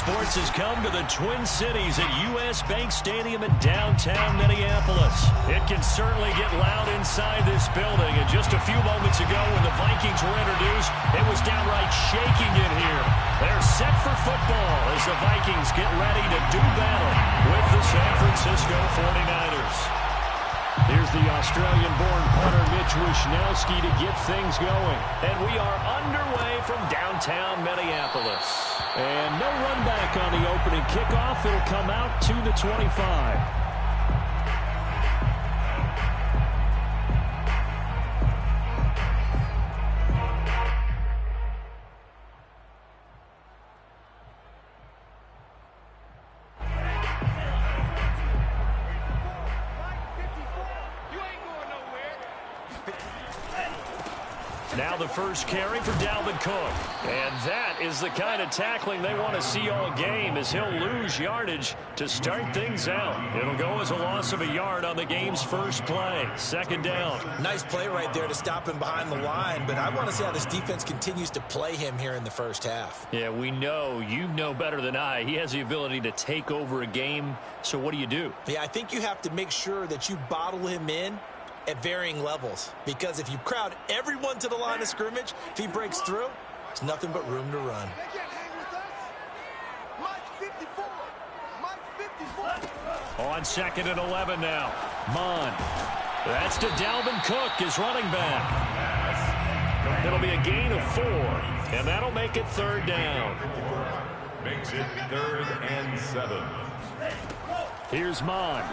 sports has come to the Twin Cities at U.S. Bank Stadium in downtown Minneapolis. It can certainly get loud inside this building. And just a few moments ago when the Vikings were introduced, it was downright shaking in here. They're set for football as the Vikings get ready to do battle with the San Francisco 49ers. Here's the Australian-born punter Mitch Wishnowsky to get things going. And we are underway from downtown Minneapolis. And no run back on the opening kickoff. It'll come out to the 25. Now the first carry for Dalvin Cook. And that is the kind of tackling they want to see all game as he'll lose yardage to start things out. It'll go as a loss of a yard on the game's first play. Second down. Nice play right there to stop him behind the line, but I want to see how this defense continues to play him here in the first half. Yeah, we know. You know better than I. He has the ability to take over a game. So what do? Yeah, I think you have to make sure that you bottle him in at varying levels, because if you crowd everyone to the line of scrimmage, if he breaks through, there's nothing but room to run. On 2nd and 11 now. Mon. That's to Dalvin Cook, his running back. It'll be a gain of 4, and that'll make it third down. Makes it 3rd and 7. Here's Mon.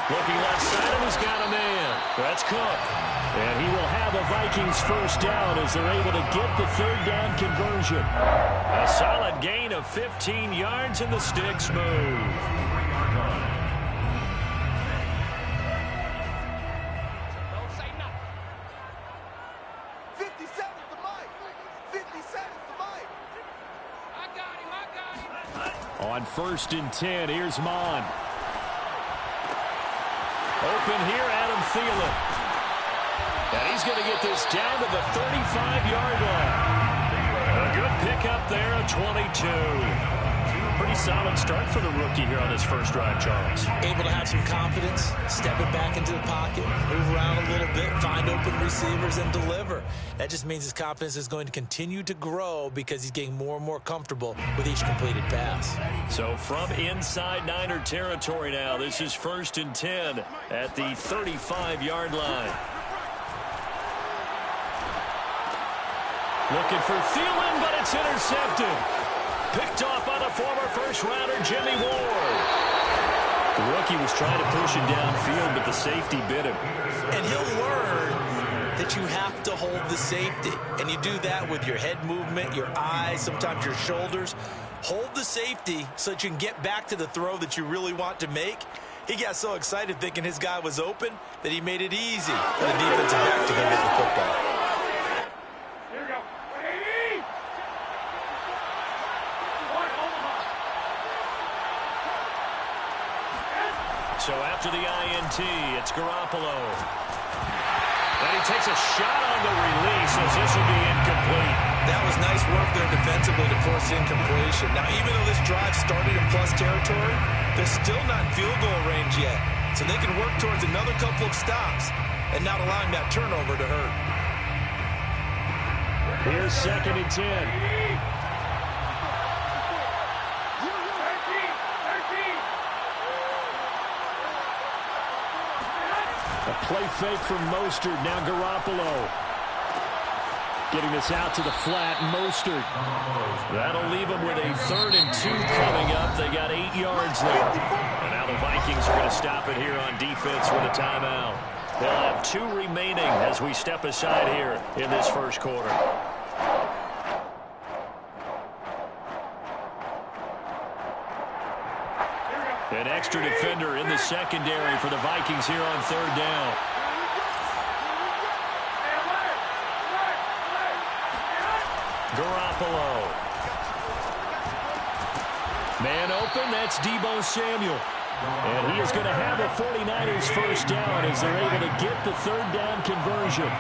Looking left side, and he's got a man. That's Cook. And he will have a Vikings first down as they're able to get the third down conversion. A solid gain of 15 yards, and the sticks move. On 1st and 10, here's Mon. Open here, Adam Thielen. And he's going to get this down to the 35-yard line. A good pickup there at 22. Pretty solid start for the rookie here on his first drive, Charles. Able to have some confidence, step it back into the pocket, move around a little bit, find open receivers, and deliver. That just means his confidence is going to continue to grow because he's getting more and more comfortable with each completed pass. So from inside Niner territory now, this is 1st and 10 at the 35-yard line. Looking for Thielen, but it's intercepted. Picked off by the former first-rounder Jimmy Ward. The rookie was trying to push him downfield, but the safety bit him. And he'll learn that you have to hold the safety. And you do that with your head movement, your eyes, sometimes your shoulders. Hold the safety so that you can get back to the throw that you really want to make. He got so excited thinking his guy was open that he made it easy for the defensive back to go get the football. So after the INT, it's Garoppolo. And he takes a shot on the release as this will be incomplete. That was nice work there defensively to force incompletion. Now, even though this drive started in plus territory, they're still not in field goal range yet. So they can work towards another couple of stops and not allowing that turnover to hurt. Here's 2nd and 10. A play fake from Mostert. Now Garoppolo. Getting this out to the flat. Mostert. That'll leave them with a 3rd and 2 coming up. They got 8 yards there. And now the Vikings are going to stop it here on defense with a timeout. They'll have 2 remaining as we step aside here in this first quarter. An extra defender in the secondary for the Vikings here on 3rd down. Garoppolo. Man open, that's Deebo Samuel. And he is going to have a 49ers first down as they're able to get the 3rd down conversion.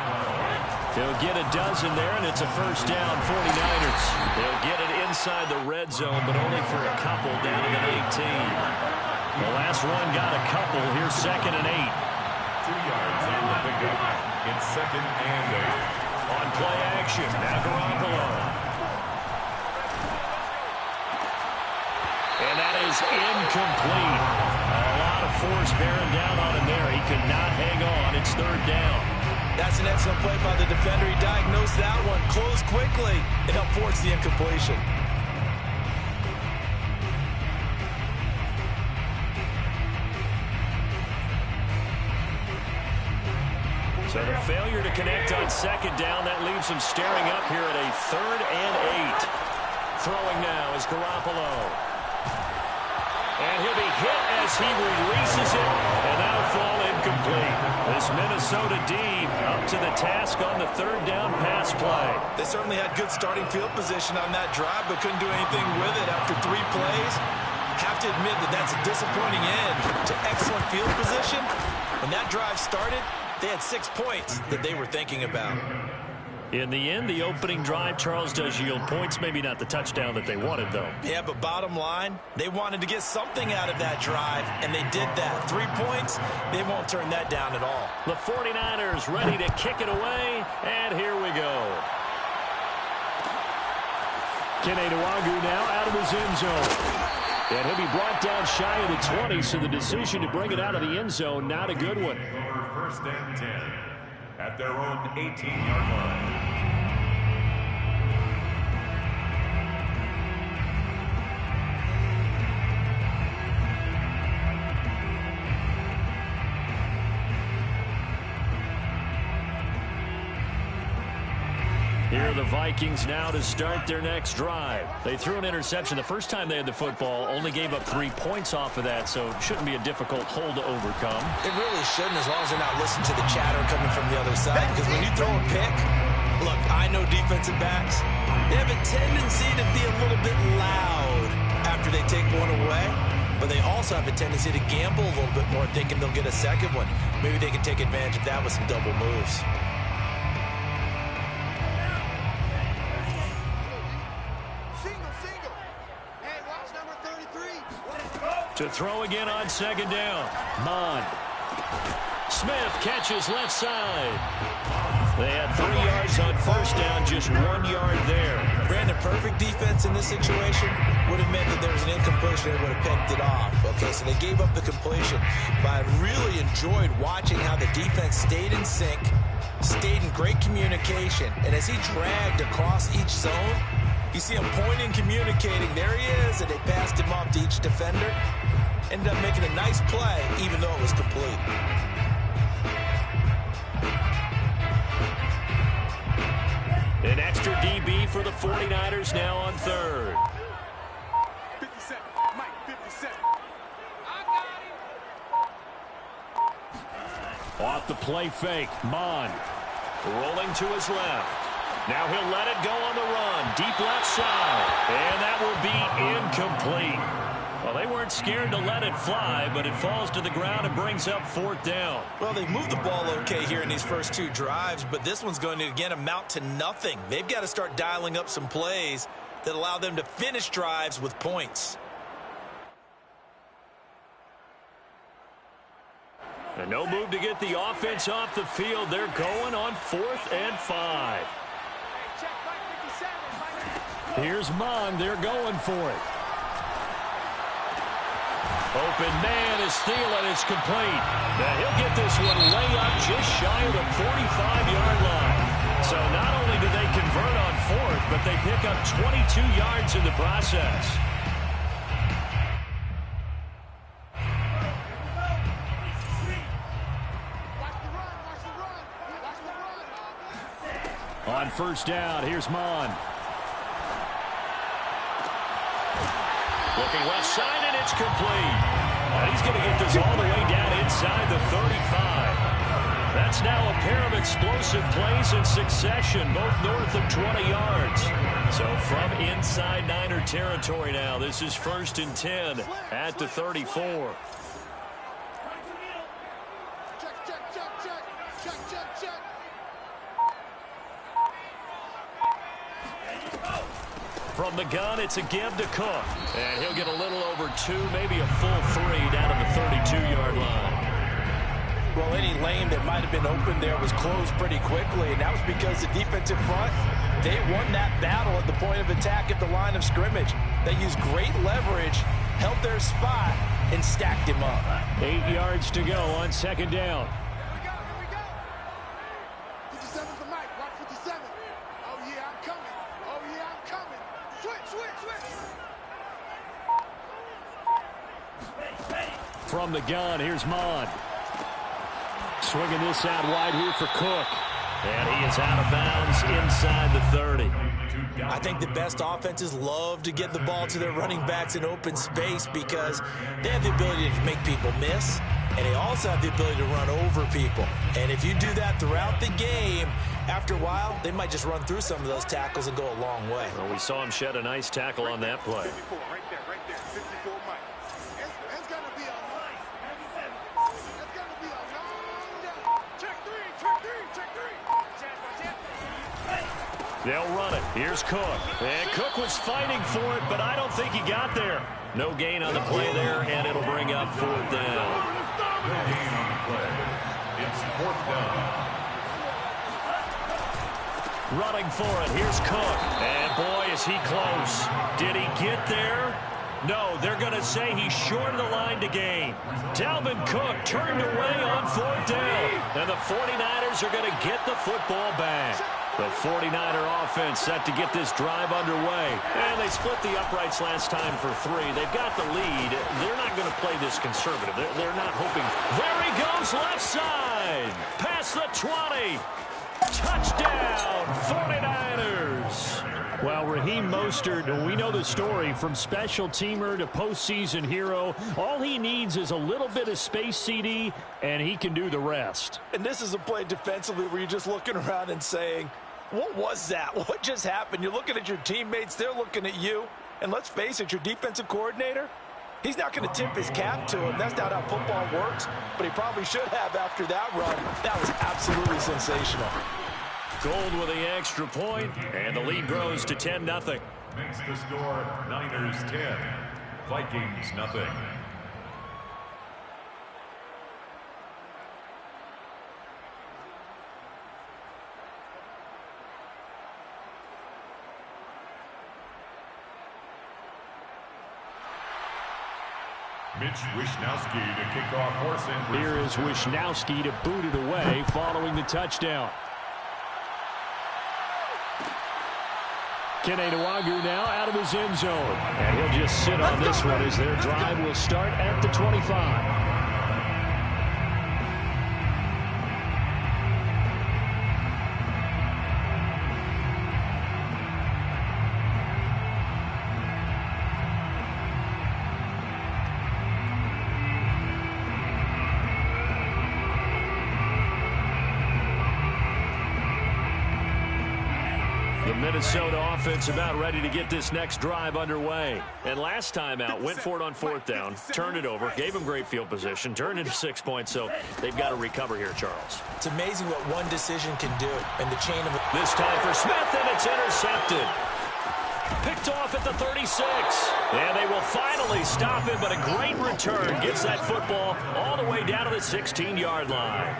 He'll get a dozen there, and it's a first down, 49ers. They'll get it inside the red zone, but only for a couple down to the 18. The last one got a couple. Here's 2nd and 8. 2 yards on the pickup. It's 2nd and 8. On play action, now Garoppolo. And that is incomplete. A lot of force bearing down on him there. He could not hang on. It's 3rd down. That's an excellent play by the defender. He diagnosed that one, closed quickly, and helped force the incompletion. So the failure to connect on 2nd down, that leaves him staring up here at a 3rd and 8. Throwing now is Garoppolo. And he'll be hit as he releases it, and that'll fall incomplete. This Minnesota D up to the task on the 3rd down pass play. They certainly had good starting field position on that drive, but couldn't do anything with it after 3 plays. Have to admit that that's a disappointing end to excellent field position. When that drive started, they had 6 points that they were thinking about. In the end, the opening drive, Charles, does yield points. Maybe not the touchdown that they wanted, though. Yeah, but bottom line, they wanted to get something out of that drive, and they did that. 3 points, they won't turn that down at all. The 49ers ready to kick it away, and here we go. Kene Nwangwu now out of his end zone. And he'll be brought down shy of the 20, so the decision to bring it out of the end zone, not a good one. 1st and 10 at their own 18-yard line. Here are the Vikings now to start their next drive. They threw an interception the first time they had the football, only gave up 3 points off of that, so it shouldn't be a difficult hole to overcome. It really shouldn't, as long as they're not listening to the chatter coming from the other side. Because when you throw a pick, look, I know defensive backs, they have a tendency to be a little bit loud after they take one away. But they also have a tendency to gamble a little bit more, thinking they'll get a second one. Maybe they can take advantage of that with some double moves. To throw again on 2nd down. Mon. Smith catches left side. They had 3 yards on 1st down, just 1 yard there. Brandon, perfect defense in this situation would have meant that there was an incompletion and would have picked it off. Okay, so they gave up the completion. But I really enjoyed watching how the defense stayed in sync, stayed in great communication, and as he dragged across each zone, you see him pointing, communicating. There he is, and they passed him off to each defender. Ended up making a nice play, even though it was complete. An extra DB for the 49ers now on 3rd. 57, Mike, 57. I got him. Off the play fake, Mon. Rolling to his left. Now he'll let it go on the run. Deep left side. And that will be incomplete. Well, they weren't scared to let it fly, but it falls to the ground and brings up 4th down. Well, they moved the ball okay here in these first 2 drives, but this one's going to, again, amount to nothing. They've got to start dialing up some plays that allow them to finish drives with points. And no move to get the offense off the field. They're going on 4th and 5. Here's Mon. They're going for it. Open man is Thielen. It's complete. Now he'll get this one way up just shy of the 45-yard line. So not only do they convert on 4th, but they pick up 22 yards in the process. On 1st down, here's Mon. Looking left side, and it's complete. And he's going to get this all the way down inside the 35. That's now a pair of explosive plays in succession, both north of 20 yards. So from inside Niner territory now, this is 1st and 10 at the 34. From the gun, it's a give to Cook. And he'll get a little over 2, maybe a full 3 down to the 32-yard line. Well, any lane that might have been open there was closed pretty quickly, and that was because the defensive front, they won that battle at the point of attack at the line of scrimmage. They used great leverage, held their spot, and stacked him up. 8 yards to go on second down. Here we go. 57 for Mike. Watch 57. Oh, yeah, I'm coming. Oh, yeah, I'm coming. Switch. From the gun, here's Mond. Swinging this out wide here for Cook. And he is out of bounds inside the 30. I think the best offenses love to get the ball to their running backs in open space because they have the ability to make people miss, and they also have the ability to run over people. And if you do that throughout the game, after a while, they might just run through some of those tackles and go a long way. Well, we saw him shed a nice tackle on that play. 54, right there. 54, Mike. It's going to be a long. It's going to be a long day. Check three. They'll run it. Here's Cook. And Cook was fighting for it, but I don't think he got there. No gain on the play there, and it'll bring up 4th down. It's 4th down. Running for it. Here's Cook. And boy, is he close. Did he get there? No, they're going to say he's short of the line to gain. Dalvin Cook turned away on 4th down. And the 49ers are going to get the football back. The 49er offense set to get this drive underway. And they split the uprights last time for 3. They've got the lead. They're not going to play this conservative. They're not hoping. There he goes, left side. Past the 20. Touchdown, 49ers. Well, Raheem Mostert, we know the story from special teamer to postseason hero. All he needs is a little bit of space, CD, and he can do the rest. And this is a play defensively where you're just looking around and saying, what was that? What just happened? You're looking at your teammates. They're looking at you. And let's face it, your defensive coordinator, he's not going to tip his cap to him. That's not how football works. But he probably should have after that run. That was absolutely sensational. Gold with the extra point, and the lead grows to 10-0. Makes the score Niners 10, Vikings nothing. Mitch Wishnowsky to kick off Horse Entry. Here is Wishnowsky to boot it away following the touchdown. Kene Nwangwu now out of his end zone. And he'll just sit on this one as their drive will start at the 25. Minnesota offense about ready to get this next drive underway. And last time out, went for it on 4th down, turned it over, gave them great field position, turned into 6 points, so they've got to recover here, Charles. It's amazing what one decision can do in the chain of it. This time for Smith, and it's intercepted. Picked off at the 36. And they will finally stop him, but a great return gets that football all the way down to the 16-yard line.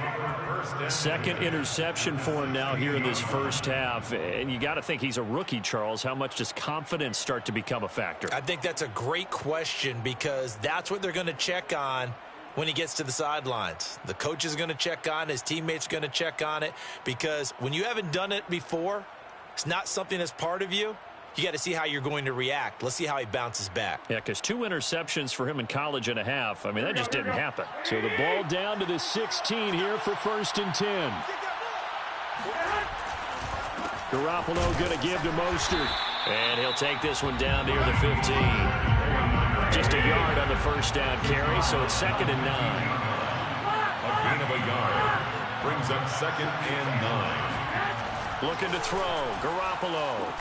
Second interception for him now here in this first half. And you got to think he's a rookie, Charles. How much does confidence start to become a factor? I think that's a great question because that's what they're going to check on when he gets to the sidelines. The coach is going to check on it. His teammates are going to check on it because when you haven't done it before, it's not something that's part of you. You got to see how you're going to react. Let's see how he bounces back. Yeah, because 2 interceptions for him in college and a half. I mean, that just didn't happen. So the ball down to the 16 here for 1st and 10. Garoppolo going to give to Mostert. And he'll take this one down near the 15. Just a yard on the first down carry, so it's 2nd and 9. A gain of a yard brings up 2nd and 9. Looking to throw. Garoppolo.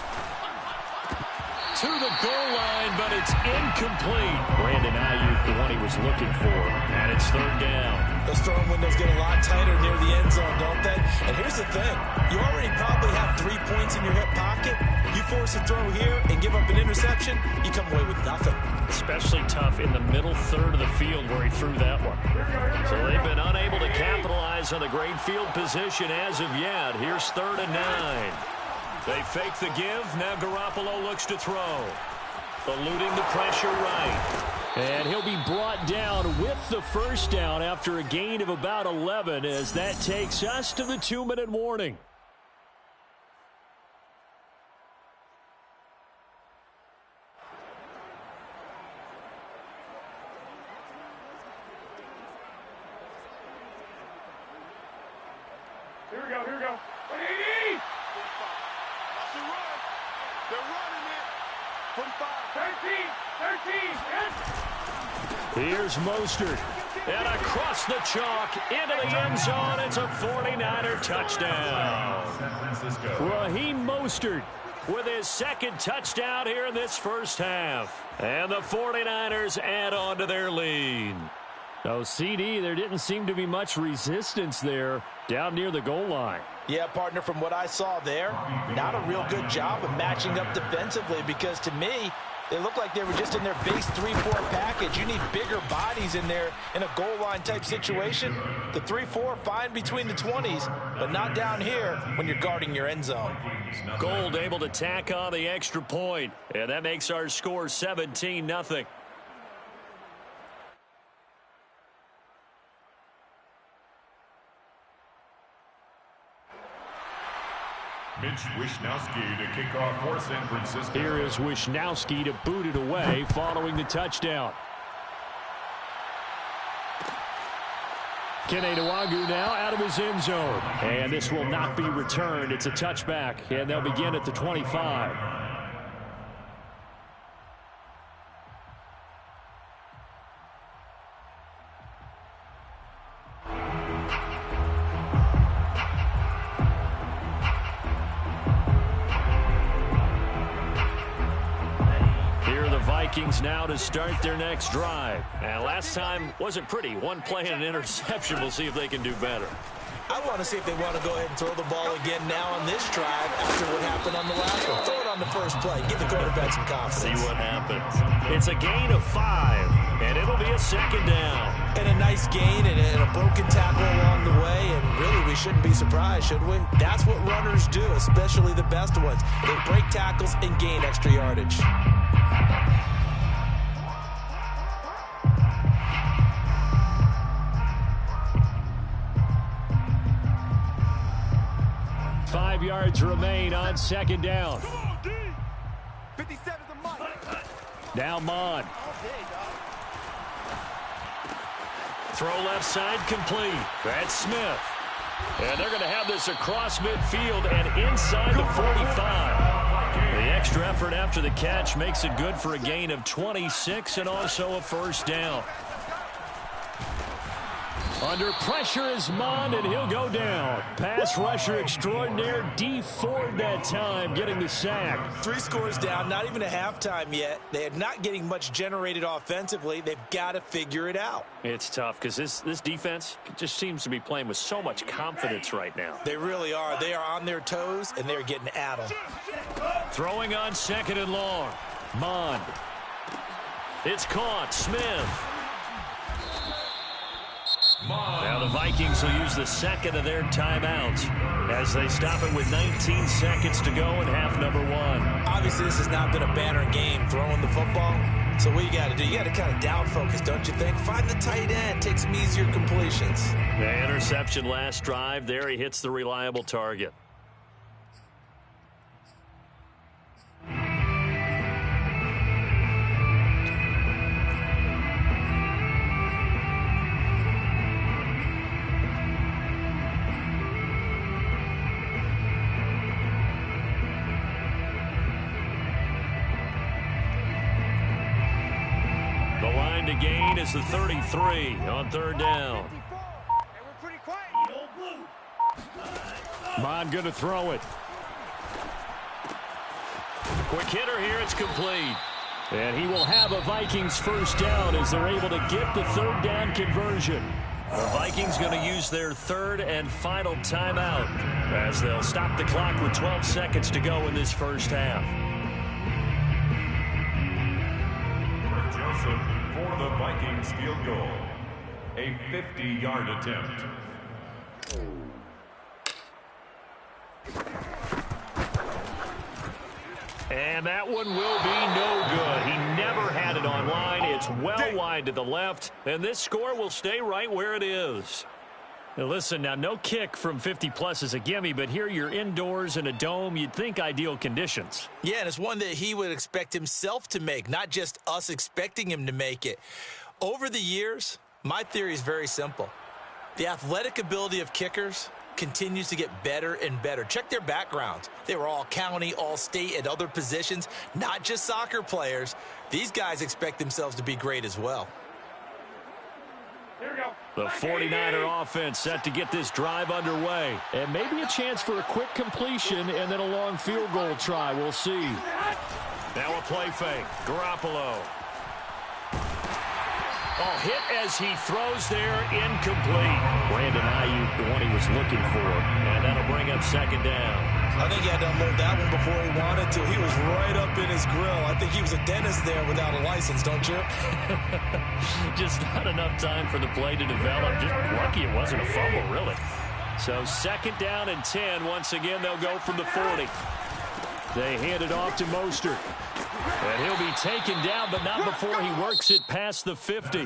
To the goal line, but it's incomplete. Brandon Ayuk, the one he was looking for. And it's 3rd down. Those throwing windows get a lot tighter near the end zone, don't they? And here's here's the thing. You already probably have 3 points in your hip pocket. You force a throw here and give up an interception, you come away with nothing. Especially tough in the middle third of the field where he threw that one. So they've been unable to capitalize on the great field position as of yet. Here's 3rd and 9. They fake the give. Now Garoppolo looks to throw. Eluding the pressure right. And he'll be brought down with the first down after a gain of about 11 as that takes us to the 2-minute warning. Here we go. Watch the run. They're running it. 45. 13. Here's Mostert. And across the chalk into the end zone. It's a 49er touchdown. San Francisco. Raheem Mostert with his 2nd touchdown here in this first half. And the 49ers add on to their lead. Oh, CD, there didn't seem to be much resistance there down near the goal line. Yeah, partner, from what I saw there, not a real good job of matching up defensively because to me, they look like they were just in their base 3-4 package. You need bigger bodies in there in a goal line type situation. The 3-4, fine between the 20s, but not down here when you're guarding your end zone. Gold able to tack on the extra point, and that makes our score 17-0. Mitch Wishnowsky to kick off for San Francisco. Here is Wishnowsky to boot it away following the touchdown. Kene Nwangwu now out of his end zone. And this will not be returned. It's a touchback, and they'll begin at the 25. Vikings now to start their next drive. And last time wasn't pretty. One play and an interception. We'll see if they can do better. I want to see if they want to go ahead and throw the ball again now on this drive after what happened on the last one. Throw it on the first play. Give the quarterback some confidence. See what happens. It's a gain of 5, and it'll be a 2nd down. And a nice gain and a broken tackle along the way, and really we shouldn't be surprised, should we? That's what runners do, especially the best ones. They break tackles and gain extra yardage. Five yards remain on 2nd down. 57's the money. Now Mon. Throw left side complete. That's Smith. And they're going to have this across midfield and inside the 45. The extra effort after the catch makes it good for a gain of 26 and also a first down. Under pressure is Mond, and he'll go down. Pass rusher extraordinaire, D Ford that time, getting the sack. 3 scores down, not even a halftime yet. They are not getting much generated offensively. They've got to figure it out. It's tough because this defense just seems to be playing with so much confidence right now. They really are. They are on their toes, and they're getting at them. Throwing on 2nd and long. Mond. It's caught. Smith. Now the Vikings will use the 2nd of their timeouts as they stop it with 19 seconds to go in half number 1. Obviously, this has not been a banner game throwing the football. So what you got to do, you got to kind of down focus, don't you think? Find the tight end, take some easier completions. The interception last drive. There he hits the reliable target. To gain is the 33 on 3rd down. Mond going to throw it. Quick hitter here. It's complete. And he will have a Vikings first down as they're able to get the 3rd down conversion. The Vikings going to use their third and final timeout as they'll stop the clock with 12 seconds to go in this first half. Joseph for the Vikings field goal. A 50-yard attempt. And that one will be no good. He never had it on line. It's well wide to the left, and this score will stay right where it is. Now listen, now no kick from 50-plus is a gimme, but here you're indoors in a dome. You'd think ideal conditions. Yeah, and it's one that he would expect himself to make, not just us expecting him to make it. Over the years, my theory is very simple. The athletic ability of kickers continues to get better and better. Check their backgrounds. They were all county, all state, at other positions, not just soccer players. These guys expect themselves to be great as well. The 49er offense set to get this drive underway. And maybe a chance for a quick completion and then a long field goal try. We'll see. Now a play fake. Garoppolo. Oh, hit as he throws there, incomplete. Brandon Ayuk, the one he was looking for. And that'll bring up second down. I think he had to unload that one before he wanted to. He was right up in his grill. I think he was a dentist there without a license, don't you? Just not enough time for the play to develop. Just lucky it wasn't a fumble, really. So second down and 10. Once again, they'll go from the 40. They hand it off to Mostert. And he'll be taken down, but not before he works it past the 50.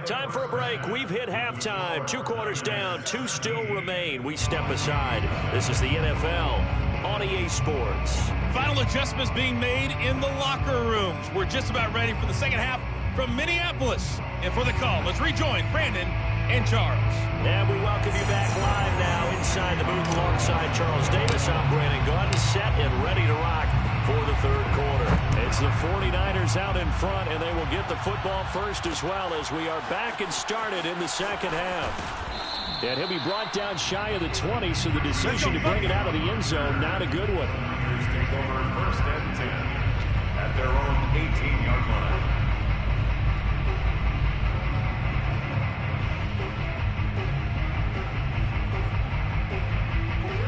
Time for a break. We've hit halftime. 2 quarters down. 2 still remain. We step aside. This is the NFL on EA Sports. Final adjustments being made in the locker rooms. We're just about ready for the second half from Minneapolis. And for the call, let's rejoin Brandon and Charles. And we welcome you back live now inside the booth alongside Charles Davis. I'm Brandon Gunn, set and ready to rock for the third quarter. It's the 49ers out in front, and they will get the football first as well as we are back and started in the second half. And he'll be brought down shy of the 20, so the decision to bring it out of the end zone, not a good one. Here's take over first and 10 at their own 18-yard line.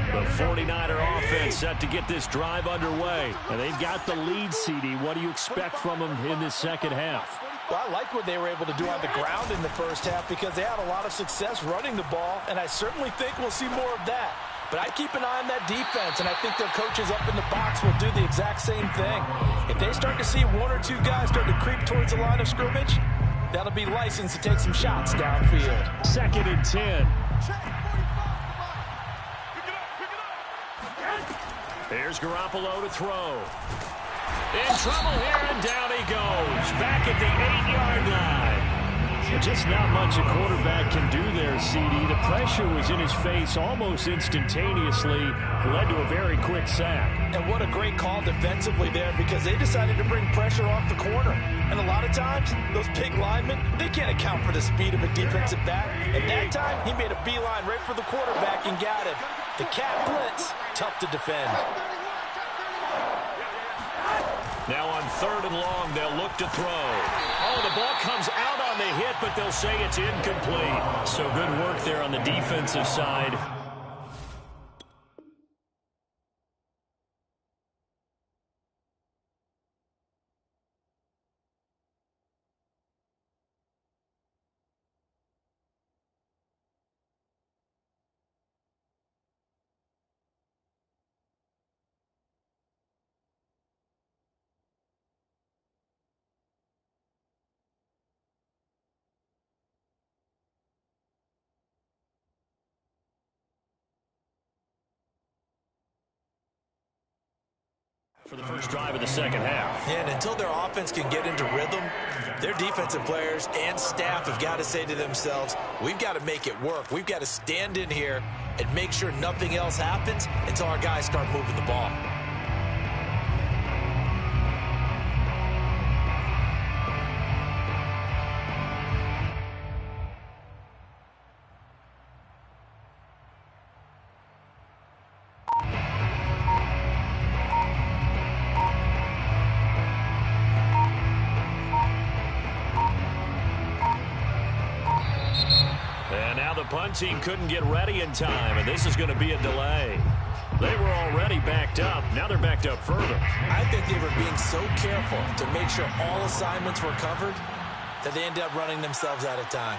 The 49er offense set to get this drive underway. And they've got the lead, CD. What do you expect from them in this second half? Well, I like what they were able to do on the ground in the first half because they had a lot of success running the ball, and I certainly think we'll see more of that. But I keep an eye on that defense, and I think their coaches up in the box will do the exact same thing. If they start to see 1 or 2 guys start to creep towards the line of scrimmage, that'll be licensed to take some shots downfield. Second and 10. Here's Garoppolo to throw. In trouble here, and down he goes. Back at the 8-yard line. Just not much a quarterback can do there, CD. The pressure was in his face almost instantaneously. Led to a very quick sack. And what a great call defensively there because they decided to bring pressure off the corner. And a lot of times, those big linemen, they can't account for the speed of a defensive back. And that time, he made a beeline right for the quarterback and got him. The cat blitz, tough to defend. Now on third and long, they'll look to throw. Oh, the ball comes out on the hit, but they'll say it's incomplete. So good work there on the defensive side. For the first drive of the second half. And until their offense can get into rhythm, their defensive players and staff have got to say to themselves, we've got to make it work. We've got to stand in here and make sure nothing else happens until our guys start moving the ball. team couldn't get ready in time, and this is going to be a delay. They were already backed up. Now they're backed up further. I think they were being so careful to make sure all assignments were covered that they ended up running themselves out of time.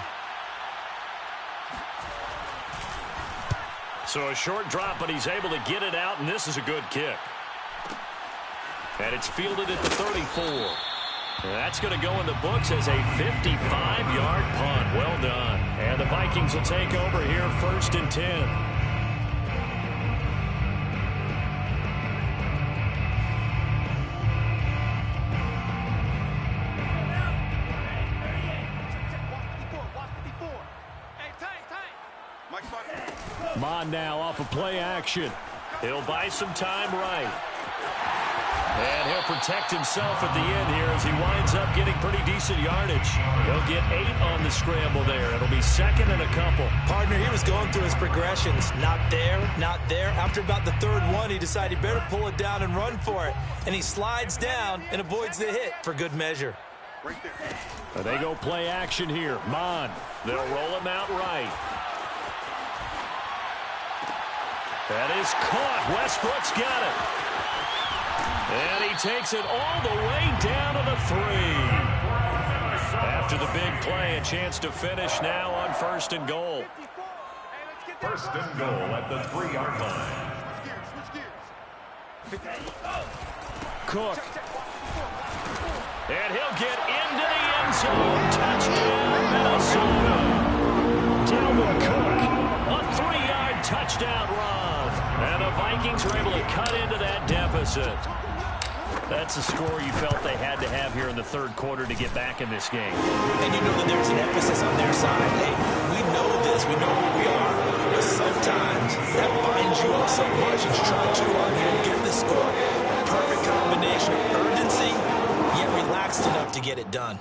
So a short drop, but he's able to get it out, and this is a good kick. And it's fielded at the 34. That's going to go in the books as a 55-yard punt. Well done. And the Vikings will take over here 1st and 10. Mon now off of play action. He'll buy some time right. And he'll protect himself at the end here as he winds up getting pretty decent yardage. He'll get 8 on the scramble there. It'll be 2nd and a couple. Partner, he was going through his progressions. Not there, not there. After about the 3rd one, he decided he better pull it down and run for it. And he slides down and avoids the hit for good measure. Right there. They go play action here. Mon. They'll roll him out right. That is caught. Westbrook's got it. And he takes it all the way down to the 3. After the big play, a chance to finish now on 1st and goal. 1st and goal at the 3-yard line. Cook. And he'll get into the end zone. Touchdown, Minnesota. Dalvin Cook, a 3-yard touchdown run. And the Vikings are able to cut into that deficit. That's a score you felt they had to have here in the 3rd quarter to get back in this game. And you know that there's an emphasis on their side. Hey, we know this. We know who we are. But sometimes that binds you up so much that you try to get the score. Perfect combination of urgency, yet relaxed enough to get it done.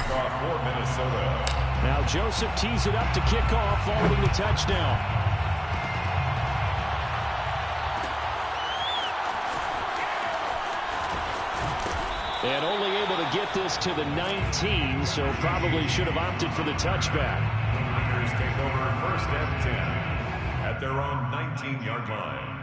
For Minnesota. Now Joseph tees it up to kick off following the touchdown. And only able to get this to the 19, so probably should have opted for the touchback. Niners take over 1st and 10 at their own 19-yard line.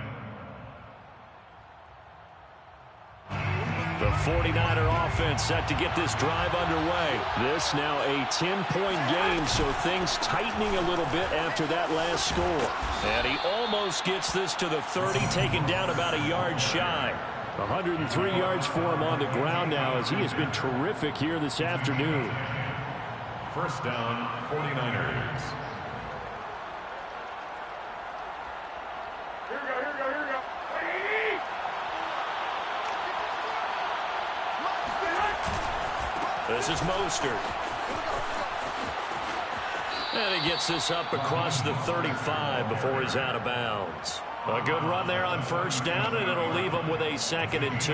The 49er offense set to get this drive underway. This now a 10-point game, so things tightening a little bit after that last score. And he almost gets this to the 30, taken down about a yard shy. 103 yards for him on the ground now as he has been terrific here this afternoon. 1st down, 49ers. This is Mostert. And he gets this up across the 35 before he's out of bounds. A good run there on 1st down, and it'll leave him with a 2nd and 2.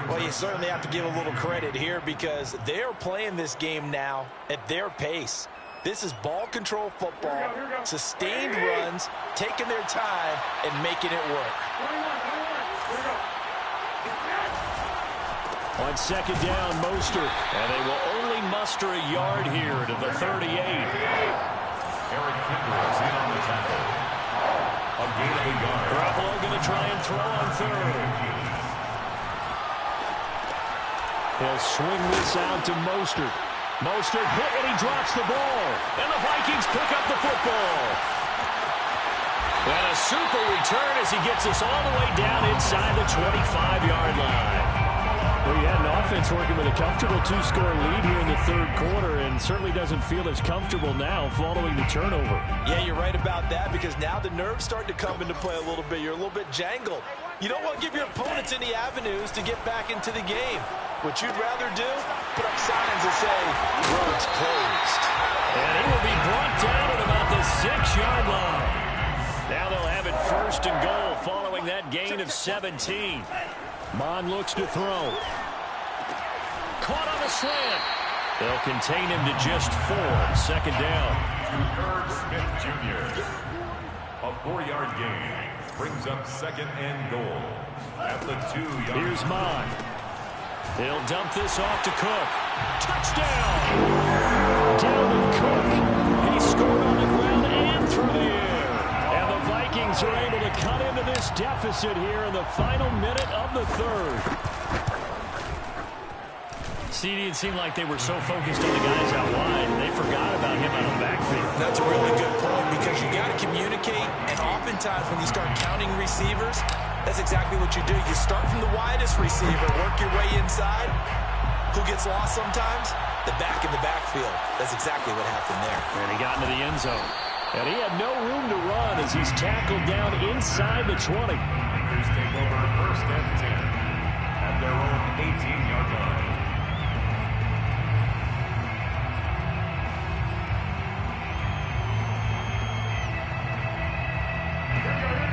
Well, you certainly have to give a little credit here because they're playing this game now at their pace. This is ball control football, sustained runs, taking their time, and making it work. On 2nd down, Mostert. And they will only muster a yard here to the 38. Eric Kendricks in on the tackle. A gain of a yard. Garoppolo going to try and throw on 3rd. He'll swing this out to Mostert. Mostert hit and he drops the ball. And the Vikings pick up the football. And a super return as he gets us all the way down inside the 25-yard line. Well, you had an offense working with a comfortable 2-score lead here in the 3rd quarter and certainly doesn't feel as comfortable now following the turnover. Yeah, you're right about that because now the nerves start to come into play a little bit. You're a little bit jangled. You don't want to give your opponents any avenues to get back into the game. What you'd rather do, put up signs that say, roads closed. And he will be brought down at about the 6-yard line. Now they'll have it 1st and goal following that gain of 17. Mon looks to throw. Caught on the slant. They'll contain him to just 4. 2nd down. To Irv Smith Jr. A 4-yard gain brings up 2nd and goal at the 2-yard line. Here's Mon. He'll dump this off to Cook. Touchdown! Dalvin Cook. He scored on the ground and through the air. And the Vikings are able to cut into this deficit here in the final minute of the third. CD, it seemed like they were so focused on the guys out wide, they forgot about him out of the backfield. That's a really good point because you got to communicate, and oftentimes when you start counting receivers, that's exactly what you do. You start from the widest receiver, work your way inside. Who gets lost sometimes? The back in the backfield. That's exactly what happened there. And he got into the end zone. And he had no room to run as he's tackled down inside the 20. Here's take over first and 10 at their own 18-yard line.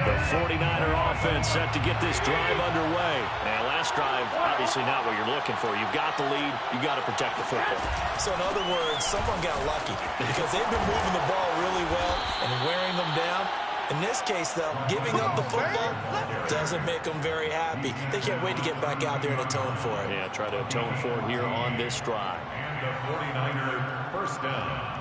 The 49er offense set to get this drive underway. And last drive, obviously not what you're looking for. You've got the lead. You've got to protect the football. So in other words, someone got lucky because they've been moving the ball really well and wearing them down. In this case, though, giving up the football doesn't make them very happy. They can't wait to get back out there and atone for it. Yeah, try to atone for it here on this drive. And the 49er first down.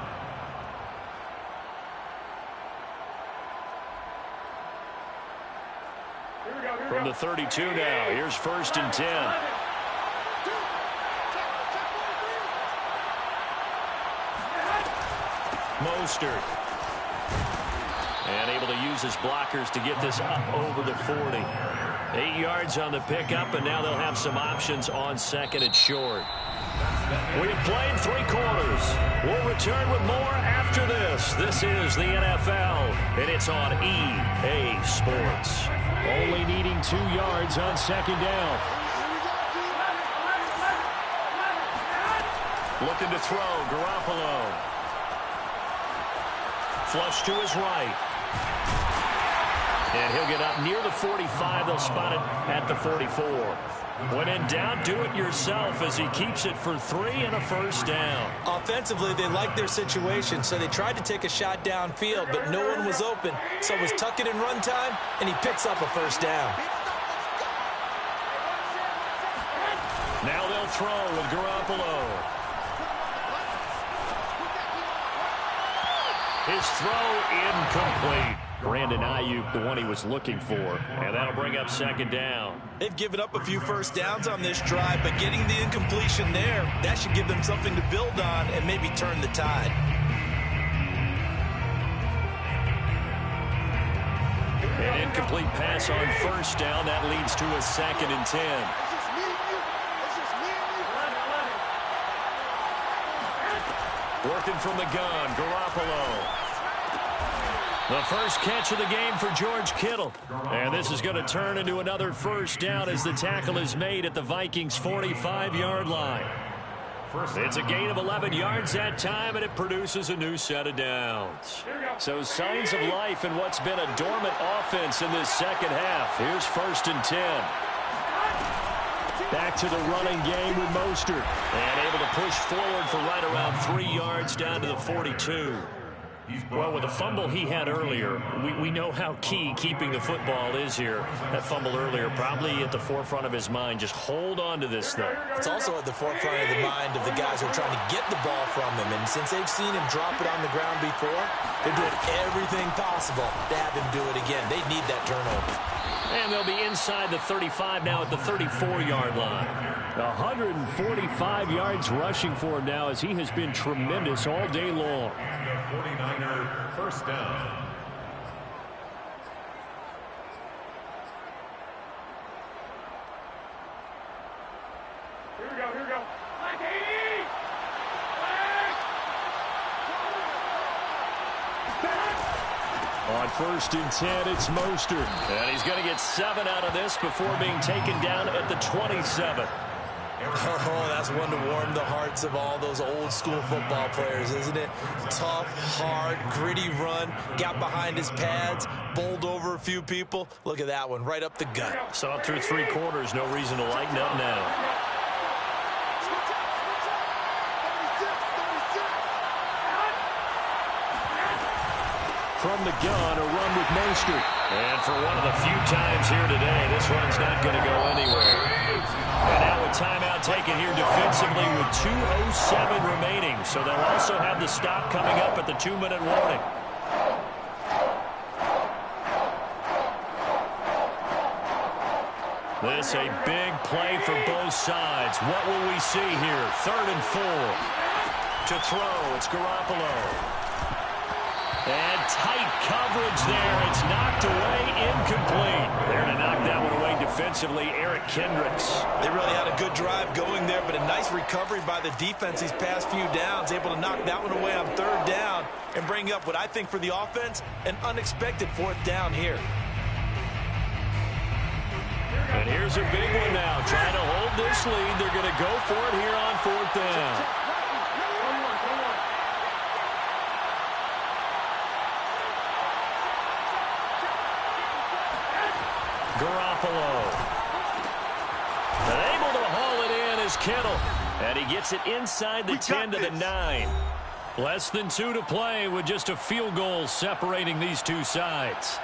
From the 32 now, here's first and 10. Mostert. And able to use his blockers to get this up over the 40. 8 yards on the pickup, and now they'll have some options on second and short. We have played 3 quarters. We'll return with more after this. This is the NFL, and it's on EA Sports. Only needing 2 yards on second down. Looking to throw, Garoppolo. Flush to his right. And he'll get up near the 45. They'll spot it at the 44. When in doubt, do it yourself as he keeps it for 3 and a first down. Offensively, they liked their situation, so they tried to take a shot downfield, but no one was open. So it was tuck it in run time, and he picks up a first down. Now they'll throw with Garoppolo. His throw incomplete. Brandon Ayuk, the one he was looking for. And that'll bring up second down. They've given up a few first downs on this drive, but getting the incompletion there, that should give them something to build on and maybe turn the tide. An incomplete pass on first down. That leads to a second and 10. Working from the gun, Garoppolo. The first catch of the game for George Kittle. And this is going to turn into another first down as the tackle is made at the Vikings' 45-yard line. It's a gain of 11 yards that time, and it produces a new set of downs. So signs of life in what's been a dormant offense in this second half. Here's first and 10. Back to the running game with Mostert. And able to push forward for right around 3 yards down to the 42. Well, with the fumble he had earlier, we know how key keeping the football is here. That fumble earlier probably at the forefront of his mind. Just hold on to this thing. It's also at the forefront of the mind of the guys who are trying to get the ball from him. And since they've seen him drop it on the ground before, they're doing everything possible to have him do it again. They need that turnover. And they'll be inside the 35 now at the 34-yard line. 145 yards rushing for him now as he has been tremendous all day long. 49er first down. Here we go. On first and 10, it's Mostert. And he's going to get 7 out of this before being taken down at the 27. Oh, that's one to warm the hearts of all those old school football players, isn't it? Tough, hard, gritty run, got behind his pads, bowled over a few people. Look at that one, right up the gut. Saw it through 3 quarters, no reason to lighten up now. From the gun, a run with Mostert. And for one of the few times here today, this run's not going to go anywhere. And now a timeout timeout taken here defensively with 2:07 remaining. So they'll also have the stop coming up at the 2-minute warning. This a big play for both sides. What will we see here? 3rd and 4. To throw, it's Garoppolo. And tight coverage there. It's knocked away, incomplete. There to knock that one away defensively, Eric Kendricks. They really had a good drive going there, but a nice recovery by the defense these past few downs, able to knock that one away on 3rd down and bring up what I think for the offense, an unexpected 4th down here. And here's a big one now. Trying to hold this lead. They're going to go for it here on 4th down. Garoppolo. And able to haul it in is Kittle. And he gets it inside the 10 to the 9. Less than 2 to play with just a field goal separating these two sides.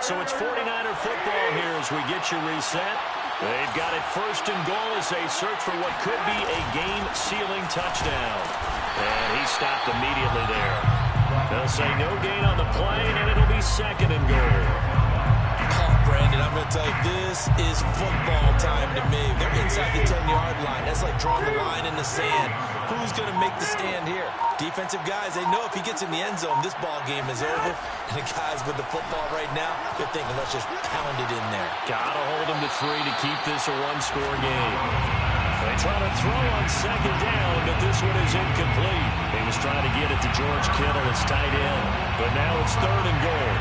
So it's 49er football here as we get you reset. They've got it 1st and goal as they search for what could be a game-sealing touchdown. And he stopped immediately there. They'll say no gain on the play, and it'll be 2nd and goal. Oh, Brandon, I'm going to tell you, this is football time to me. They're inside the 10-yard line. That's like drawing the line in the sand. Who's going to make the stand here? Defensive guys, they know if he gets in the end zone, this ball game is over. And the guys with the football right now, they're thinking, let's just pound it in there. Got to hold him to 3 to keep this a 1-score game. They try to throw on 2nd down, but this one is incomplete. He was trying to get it to George Kittle, his tight end. But now it's 3rd and goal.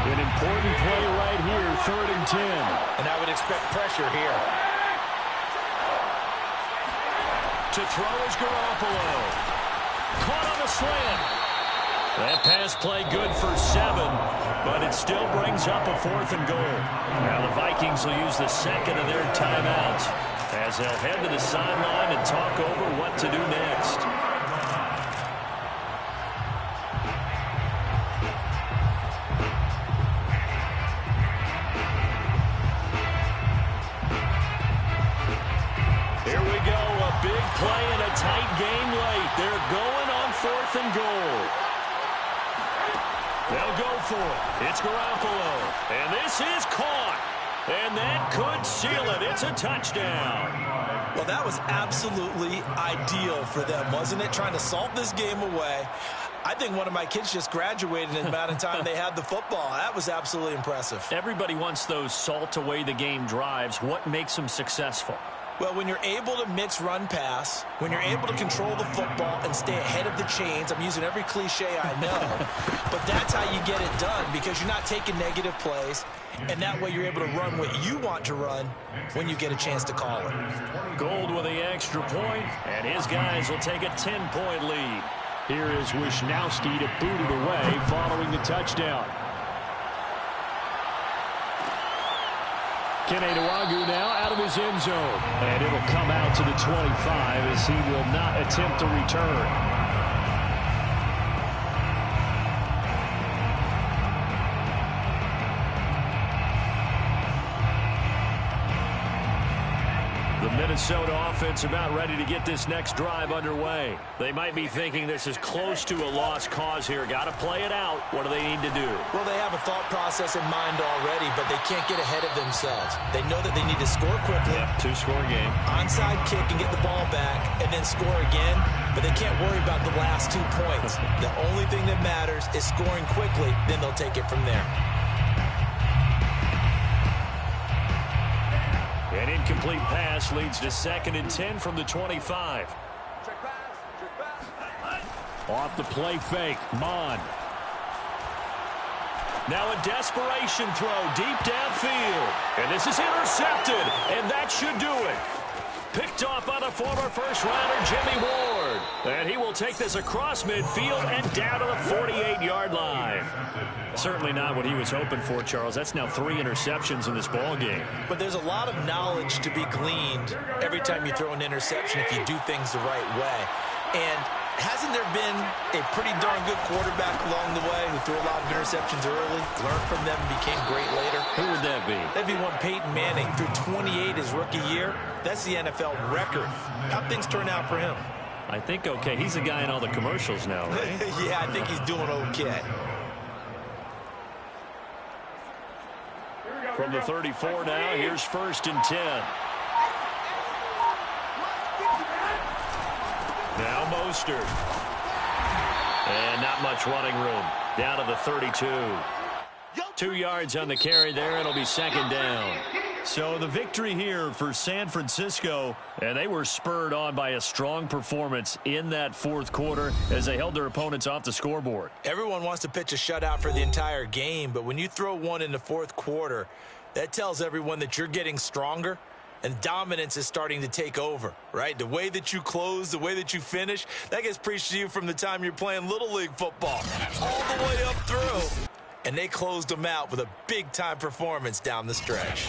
An important play right here, 3rd and 10. And I would expect pressure here. To throw is Garoppolo. Caught on the slant. That pass play good for 7, but it still brings up a 4th and goal. Now the Vikings will use the 2nd of their timeouts as they'll head to the sideline and talk over what to do next. Here we go, a big play and a tight game late. They're going on 4th and goal. They'll go for it. It's Garoppolo. And this is caught. And that could seal it. It's a touchdown. Well, that was absolutely ideal for them, wasn't it? Trying to salt this game away. I think one of my kids just graduated in the amount of time they had the football. That was absolutely impressive. Everybody wants those salt away the game drives. What makes them successful? Well, when you're able to mix run pass, when you're able to control the football and stay ahead of the chains, I'm using every cliche I know, but that's how you get it done because you're not taking negative plays, and that way you're able to run what you want to run when you get a chance to call it. Gold with the extra point, and his guys will take a 10-point lead. Here is Wisnowski to boot it away following the touchdown. Keneduagu now out of his end zone. And it'll come out to the 25 as he will not attempt to return. The Minnesota offense about ready to get this next drive underway. They might be thinking this is close to a lost cause here. Got to play it out. What do they need to do? Well, they have a thought process in mind already, but they can't get ahead of themselves. They know that they need to score quickly. Yep, 2-score game. Onside kick and get the ball back and then score again, but they can't worry about the last 2 points. The only thing that matters is scoring quickly, then they'll take it from there. An incomplete pass leads to 2nd and 10 from the 25. Off the play fake, Mon. Now a desperation throw deep downfield. And this is intercepted, and that should do it. Picked off by the former first-rounder Jimmy Ward. And he will take this across midfield and down to the 48-yard line. Certainly not what he was hoping for, Charles. That's now 3 interceptions in this ball game. But there's a lot of knowledge to be gleaned every time you throw an interception if you do things the right way. And hasn't there been a pretty darn good quarterback along the way who threw a lot of interceptions early, learned from them, and became great later? Who would that be? That'd be one Peyton Manning. Threw 28 his rookie year. That's the NFL record. How'd things turn out for him? I think okay. He's the guy in all the commercials now, right? Yeah, I think he's doing okay. From the 34 now, here's 1st and 10. Now Mostert. And not much running room. Down to the 32. 2 yards on the carry there. It'll be 2nd down. So the victory here for San Francisco, and they were spurred on by a strong performance in that 4th quarter as they held their opponents off the scoreboard. Everyone wants to pitch a shutout for the entire game, but when you throw one in the 4th quarter, that tells everyone that you're getting stronger and dominance is starting to take over, right? The way that you close, the way that you finish, that gets preached to you from the time you're playing Little League football all the way up through. And they closed them out with a big-time performance down the stretch.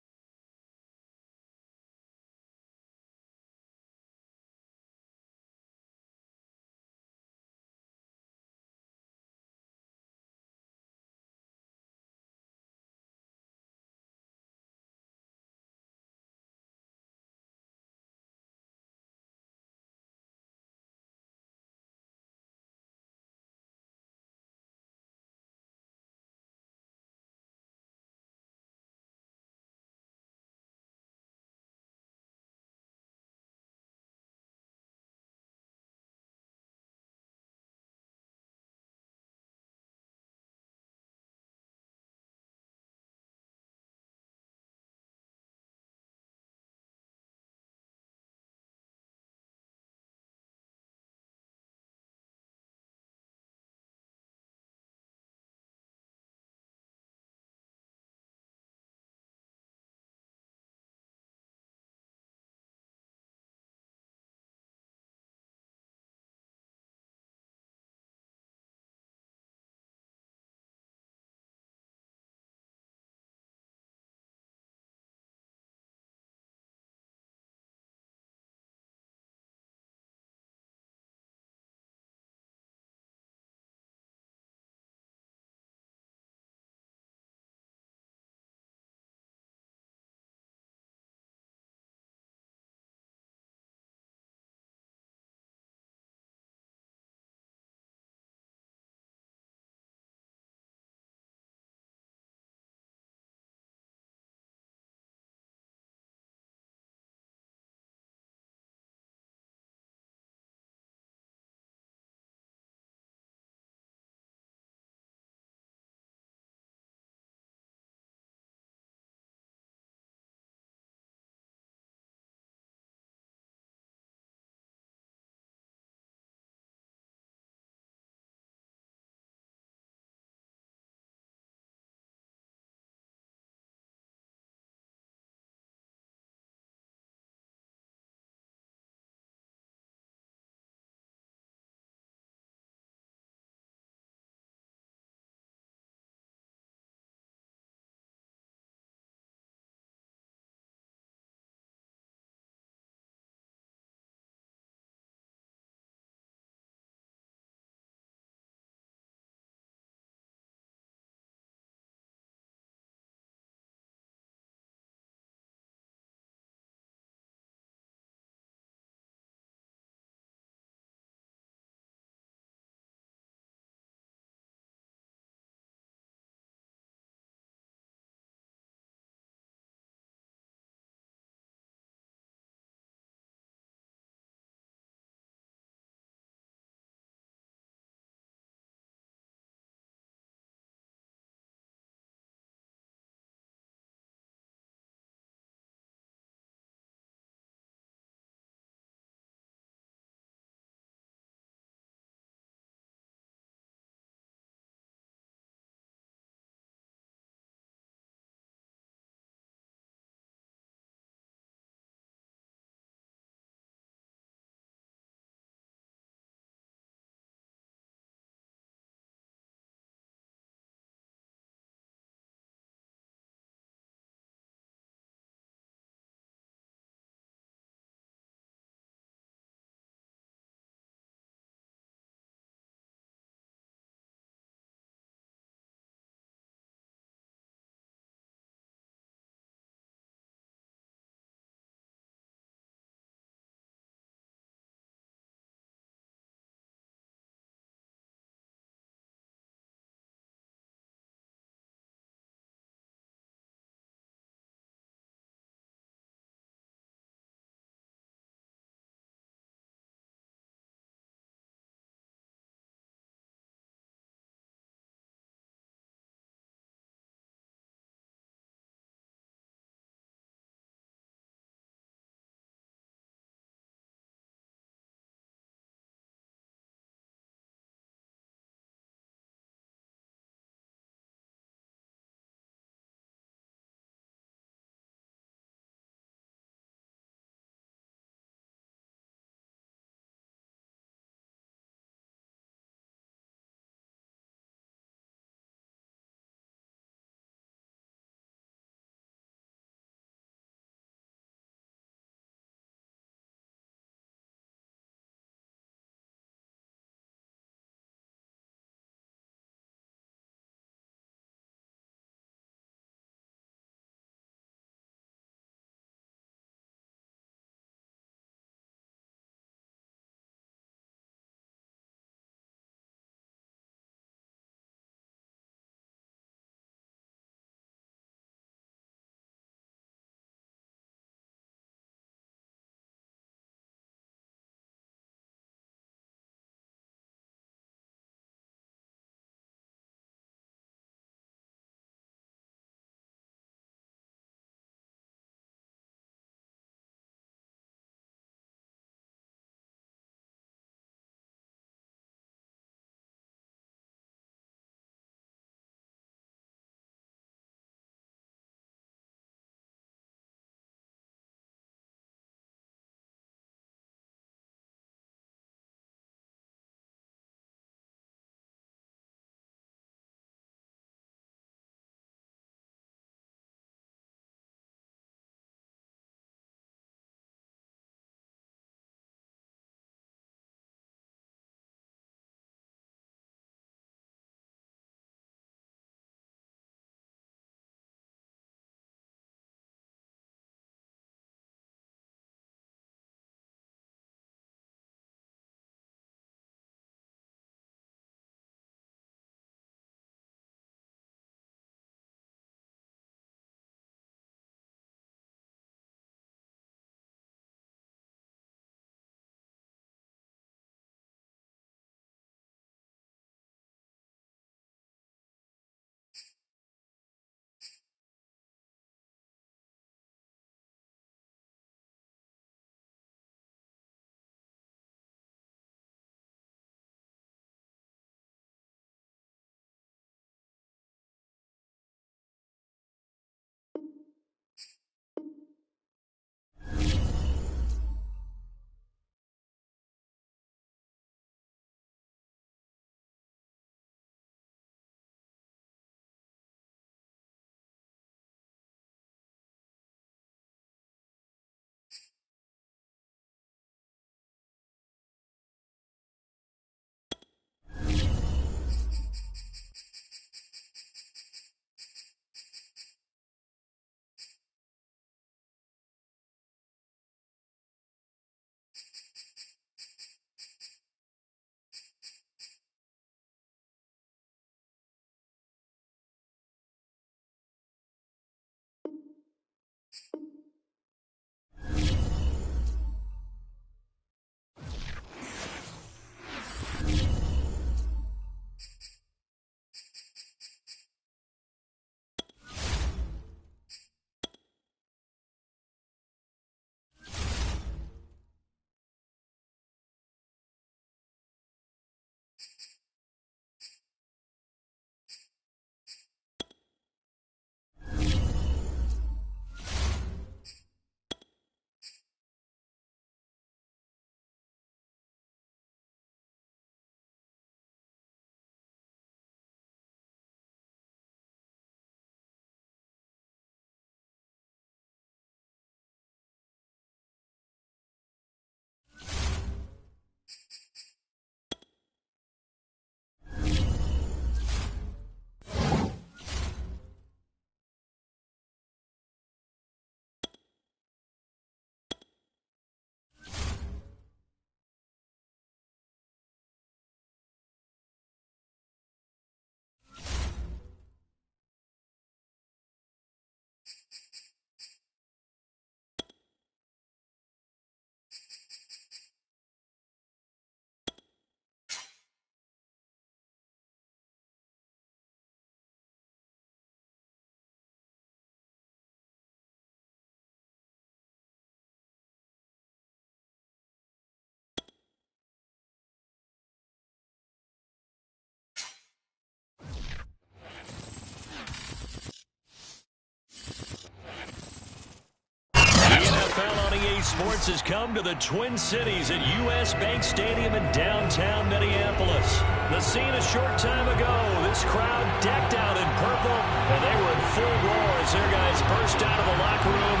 Sports has come to the Twin Cities at U.S. Bank Stadium in downtown Minneapolis. The scene a short time ago, this crowd decked out in purple, and they were in full roar as their guys burst out of the locker room.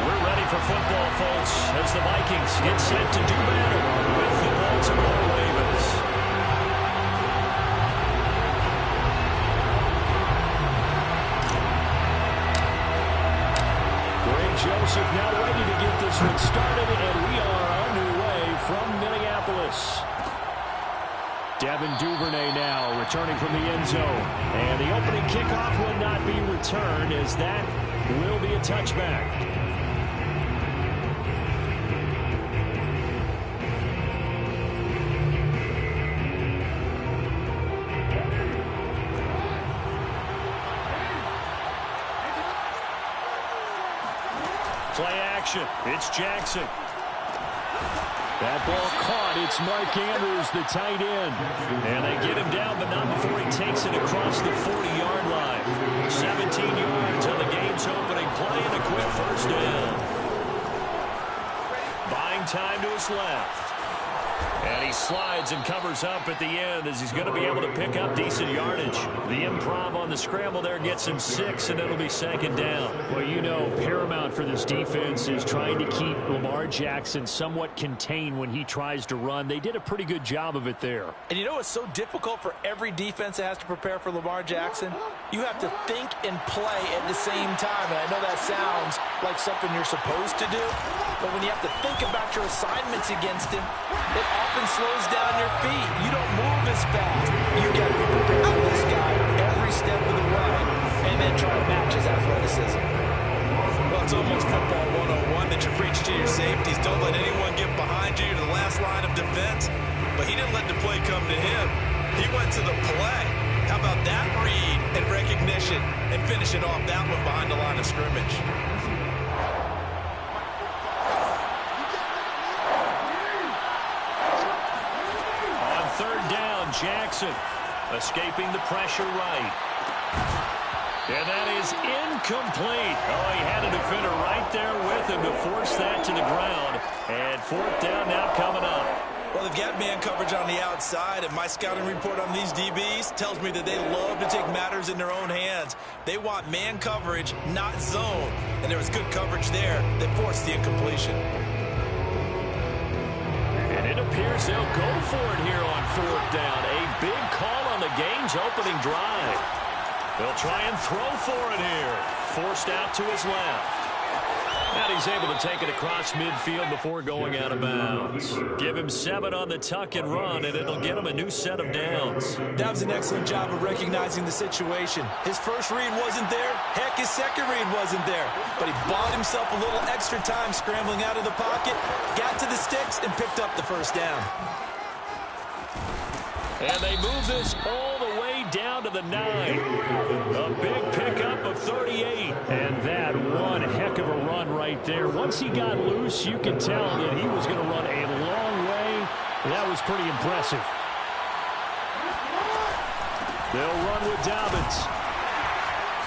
We're ready for football, folks, as the Vikings get set to do battle with the Baltimore Ravens. Joseph now ready to get this one started, and we are underway from Minneapolis. Devin Duvernay now returning from the end zone. And the opening kickoff will not be returned, as that will be a touchback. Play action. It's Jackson. That ball caught. It's Mark Andrews, the tight end. And they get him down, but not before he takes it across the 40-yard line. 17 yards on the game's opening play and a quick first down. Buying time to his left. And he slides and covers up at the end as he's going to be able to pick up decent yardage. The improv on the scramble there gets him 6, and it'll be second down. Well, you know, paramount for this defense is trying to keep Lamar Jackson somewhat contained when he tries to run. They did a pretty good job of it there. And you know what's so difficult for every defense that has to prepare for Lamar Jackson? You have to think and play at the same time. And I know that sounds like something you're supposed to do, but when you have to think about your assignments against him, it often slows down your feet. You don't move as fast. You got to be prepared for this guy every step of the way and then try to match his athleticism. Well, it's almost football 101 that you preach to your safeties. Don't let anyone get behind you to the last line of defense. But he didn't let the play come to him. He went to the play. How about that read and recognition and finishing off that one behind the line of scrimmage? Jackson escaping the pressure right. And that is incomplete. Oh, he had a defender right there with him to force that to the ground. And fourth down now coming up. Well, they've got man coverage on the outside, and my scouting report on these DBs tells me that they love to take matters in their own hands. They want man coverage, not zone. And there was good coverage there that forced the incompletion. And it appears they'll go for it here on fourth down. A big call on the game's opening drive. They'll try and throw for it here. Forced out to his left. And he's able to take it across midfield before going out of bounds. Give him 7 on the tuck and run, and it'll get him a new set of downs. That was an excellent job of recognizing the situation. His first read wasn't there. Heck, his second read wasn't there. But he bought himself a little extra time scrambling out of the pocket, got to the sticks, and picked up the first down. And they move this all the way down to the 9. A big pickup of 38. And that one heck of a run right there. Once he got loose, you could tell that he was going to run a long way. That was pretty impressive. They'll run with Dobbins.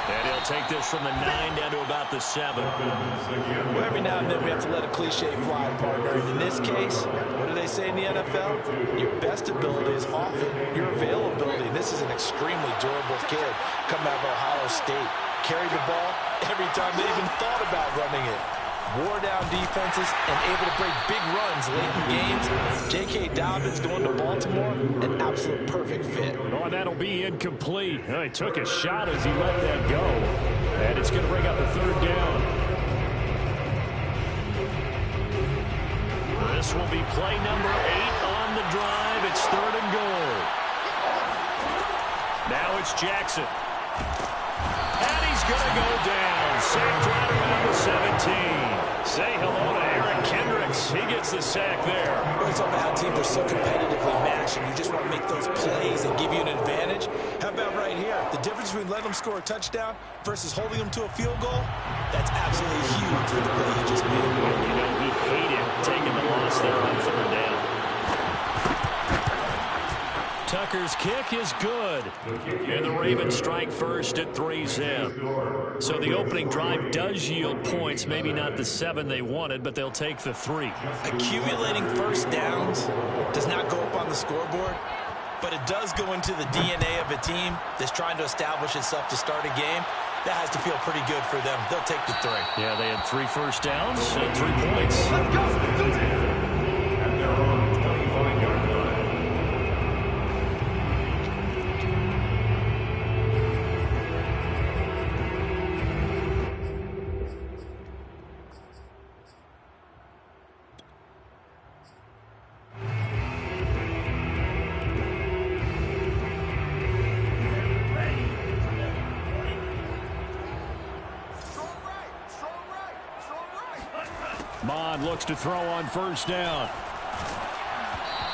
And he'll take this from the 9 down to about the 7. Well, every now and then we have to let a cliche fly, partner. And in this case, what do they say in the NFL? Your best ability is often your availability. And this is an extremely durable kid coming out of Ohio State. Carried the ball every time they even thought about running it. Wore down defenses and able to break big runs late in games. J.K. Dobbins going to Baltimore, an absolute perfect fit. Oh, that'll be incomplete. Oh, he took a shot as he let that go. And it's going to bring up a third down. This will be play number 8 on the drive. It's 3rd and goal. Now it's Jackson. And he's going to go down. sacked right around the 17. Say hello to Eric Kendricks. He gets the sack there. Well, it's all about how teams are so competitively matched, and you just want to make those plays that give you an advantage. How about right here? The difference between letting them score a touchdown versus holding them to a field goal, that's absolutely huge for the play he just made. You know, he hated taking the loss there on third down. Tucker's kick is good. And the Ravens strike first at 3-zip. So the opening drive does yield points. Maybe not the 7 they wanted, but they'll take the 3. Accumulating first downs does not go up on the scoreboard, but it does go into the DNA of a team that's trying to establish itself to start a game. That has to feel pretty good for them. They'll take the 3. Yeah, they had 3 first downs and 3 points. And they're on the 25-yard line. Mond looks to throw on first down.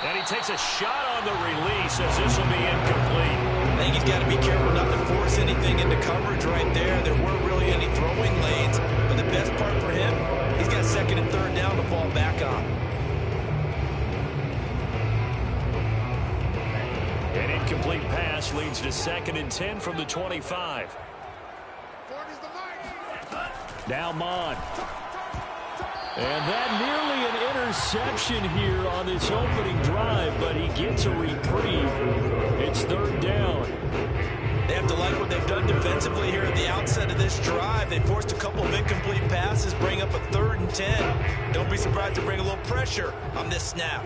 And he takes a shot on the release as this will be incomplete. I think he's got to be careful not to force anything into coverage right there. There weren't really any throwing lanes, but the best part for him, he's got second and third down to fall back on. An incomplete pass leads to 2nd and 10 from the 25. Now Mond. And that nearly an interception here on this opening drive, but he gets a reprieve. It's third down. They have to like what they've done defensively here at the outset of this drive. They forced a couple of incomplete passes, bring up a 3rd and 10. Don't be surprised to bring a little pressure on this snap.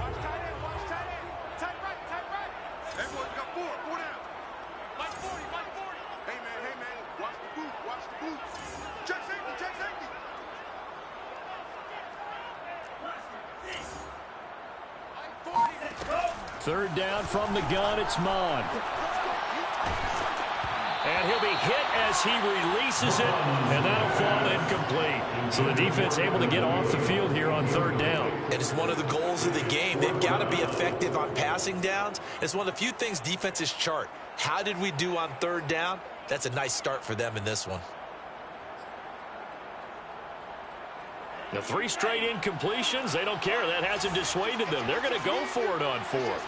Third down from the gun, it's Mond. And he'll be hit as he releases it, and that'll fall incomplete. So the defense able to get off the field here on third down. It is one of the goals of the game. They've got to be effective on passing downs. It's one of the few things defenses chart. How did we do on third down? That's a nice start for them in this one. The 3 straight incompletions, they don't care. That hasn't dissuaded them. They're going to go for it on 4th.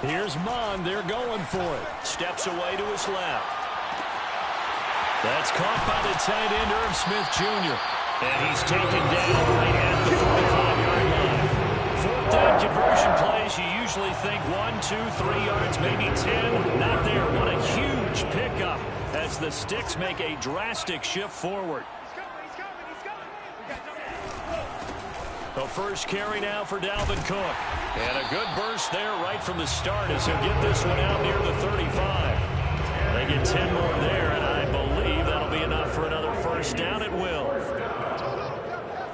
Here's Mond. They're going for it. Steps away to his left. That's caught by the tight end, Irv Smith Jr. And he's taken down right at the 45-yard line. 4th down conversion plays, you usually think 1, 2, 3 yards, maybe 10. Not there. What a huge pickup as the Sticks make a drastic shift forward. The first carry now for Dalvin Cook. And a good burst there right from the start as he'll get this one out near the 35. They get 10 more there, and I believe that'll be enough for another first down at will.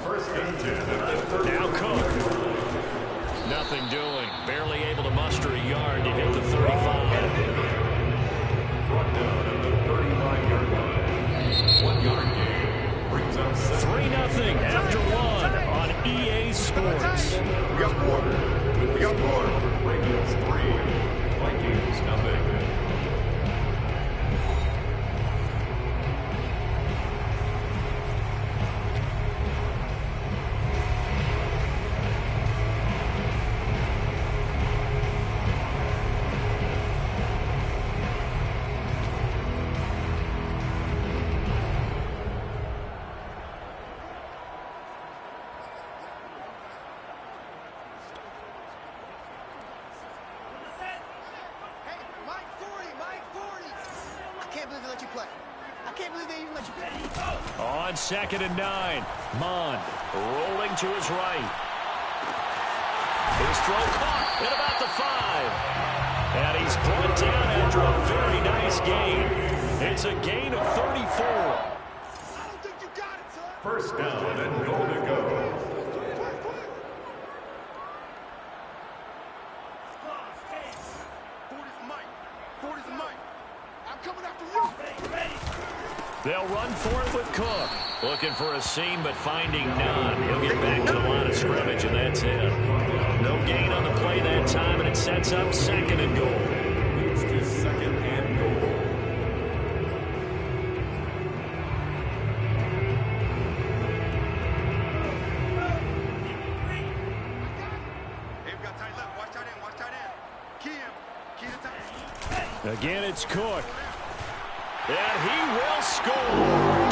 First and 10 at the 30. Now Cook. Nothing doing. Barely able to muster a yard to hit the 35. Brought down at the 35-yard line. 1 yard gain. Brings up 3-0 after 1 on EA Sports. We got quarter. We got quarter. Ravens 3. Vikings nothing. On 2nd and 9, Mond rolling to his right. His throw caught at about the 5. And he's brought down after a very nice gain. It's a gain of 34. First down and goal to go. They'll run for it with Cook. Looking for a seam, but finding none. He'll get back to the line of scrimmage, and that's it. No gain on the play that time, and it sets up 2nd and goal. Moves to 2nd and goal. Again, it's Cook. And he will score.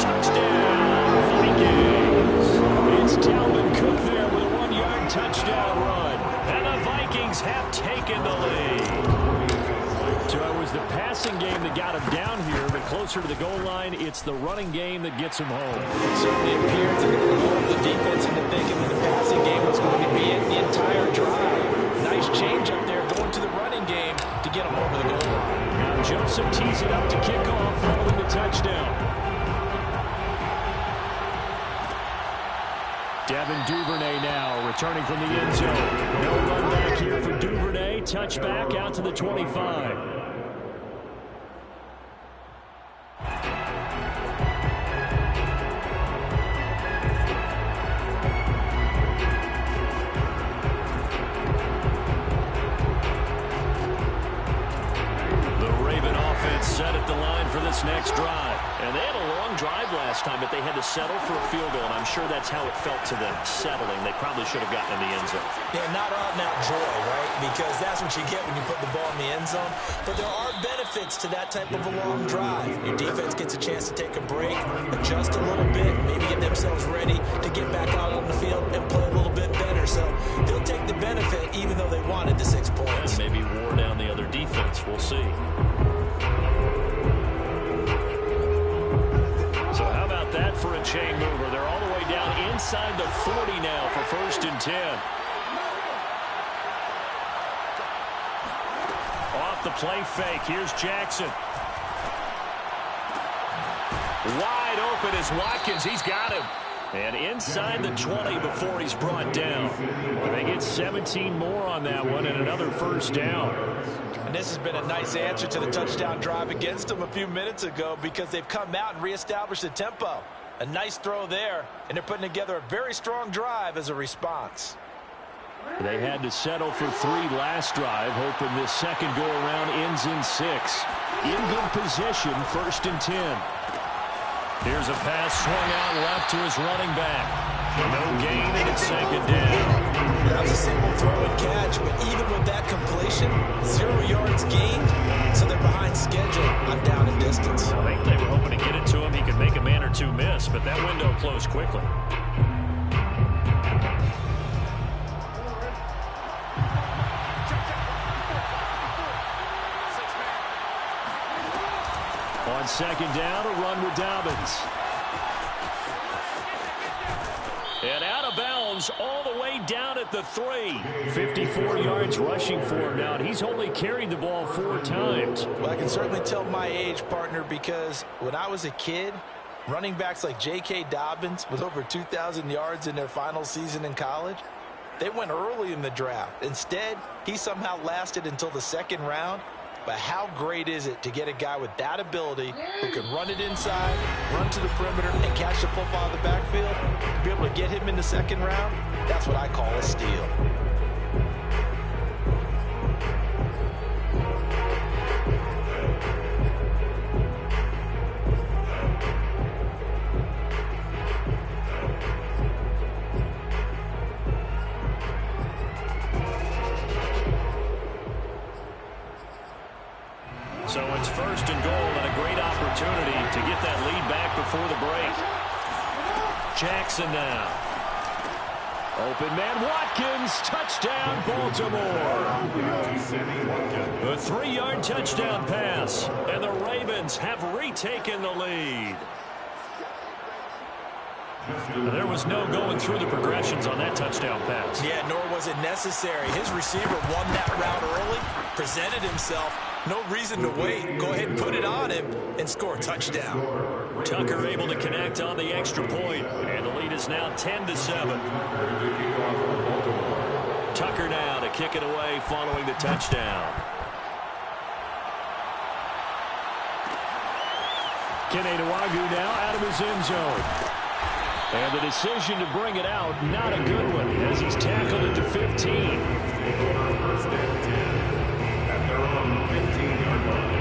Touchdown, Vikings. It's Dalvin Cook there with a 1-yard touchdown run. And the Vikings have taken the lead. So it was the passing game that got him down here, but closer to the goal line, it's the running game that gets him home. It certainly appeared to the defense into thinking that the passing game was going to be in the entire drive. Nice change up there going to the running game to get him over the goal line. Now Joseph tees it up to kick off following the touchdown. Devin Duvernay now returning from the end zone. No run back here for Duvernay. Touchback out to the 25. Set at the line for this next drive. And they had a long drive last time, but they had to settle for a field goal, and I'm sure that's how it felt to them, settling. They probably should have gotten in the end zone. Yeah, not out and out joy, right? Because that's what you get when you put the ball in the end zone. But there are benefits to that type of a long drive. Your defense gets a chance to take a break, adjust a little bit, maybe get themselves ready to get back out on the field and play a little bit better. So they'll take the benefit even though they wanted the 6 points. And maybe wore down the other defense. We'll see. So how about that for a chain mover? They're all the way down inside the 40 now for 1st and 10. Off the play fake. Here's Jackson. Wide open is Watkins. He's got him. And inside the 20 before he's brought down. They get 17 more on that one and another 1st down. And this has been a nice answer to the touchdown drive against them a few minutes ago because they've come out and reestablished the tempo. A nice throw there, and they're putting together a very strong drive as a response. They had to settle for 3 last drive, hoping this second go-around ends in 6. In good position, 1st and 10. Here's a pass swung out left to his running back. No gain, and it's 2nd down. That was a simple throw and catch, but even with that completion, 0 yards gained, so they're behind schedule on down and distance. I think they were hoping to get it to him. He could make a man or two miss, but that window closed quickly. On 2nd down, a run with Dobbins. And out of bounds all the way down at the 3. 54 yards rushing for him now, and he's only carried the ball 4 times. Well, I can certainly tell my age, partner, because when I was a kid, running backs like J.K. Dobbins with over 2,000 yards in their final season in college, they went early in the draft. Instead, he somehow lasted until the 2nd round. But how great is it to get a guy with that ability who can run it inside, run to the perimeter, and catch the football out of the backfield? To be able to get him in the 2nd round, that's what I call a steal. So it's 1st and goal and a great opportunity to get that lead back before the break. Jackson now. Open man Watkins. Touchdown Baltimore. A 3-yard touchdown pass. And the Ravens have retaken the lead. There was no going through the progressions on that touchdown pass. Yeah, nor was it necessary. His receiver won that route early, presented himself. No reason to wait. Go ahead and put it on him and score a touchdown. Tucker able to connect on the extra point, and the lead is now 10-7. Tucker now to kick it away following the touchdown. Kenenuagu now out of his end zone. And the decision to bring it out, not a good one, as he's tackled it to 15. First and 10 at their own 15-yard line.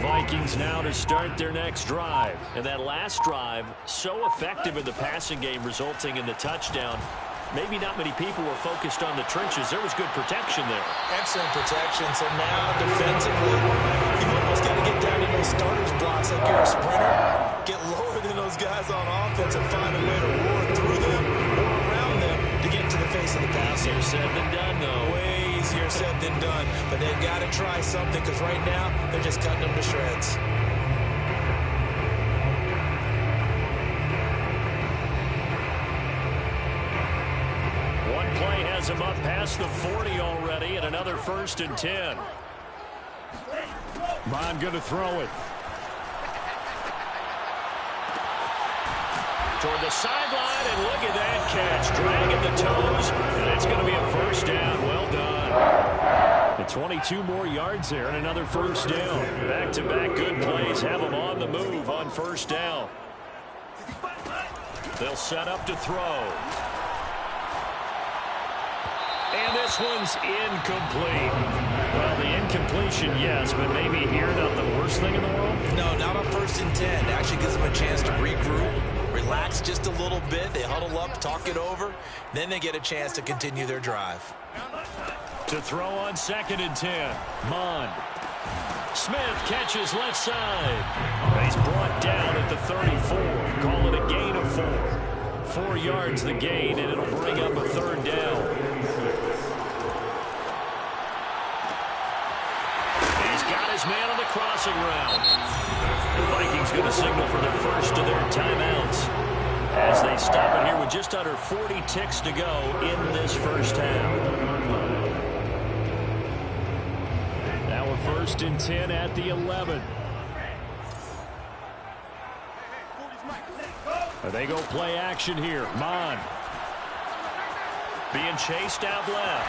Vikings now to start their next drive. And that last drive, so effective in the passing game, resulting in the touchdown. Maybe not many people were focused on the trenches. There was good protection there. Excellent protection. So now defensively, you've almost got to get down to those starters blocks like you're a sprinter. Get lower than those guys on offense and find a way to roar through them or around them to get to the face of the passer. Easier said than done, though. Way easier said than done. But they've got to try something because right now they're just cutting them to shreds. One play has him up past the 40 already, and another 1st and 10. Bond going to throw it. Toward the sideline, and look at that catch. Dragging the toes, and it's going to be a 1st down. Well done. And 22 more yards there, and another 1st down. Back-to-back good plays have them on the move on 1st down. They'll set up to throw. And this one's incomplete. Well, the incompletion, yes, but maybe here not the worst thing in the world? No, not on 1st and 10. It actually gives them a chance to regroup, relax just a little bit. They huddle up, talk it over. Then they get a chance to continue their drive. To throw on 2nd and 10. Mond. Smith catches left side. He's brought down at the 34. Call it a gain of 4. 4 yards the gain, and it'll bring up a 3rd down. He's got his man on the crossing route. The Vikings going to signal for the first of their timeouts as they stop it here with just under 40 ticks to go in this first half. Now a 1st and 10 at the 11. They go play action here. Mond. Being chased out left.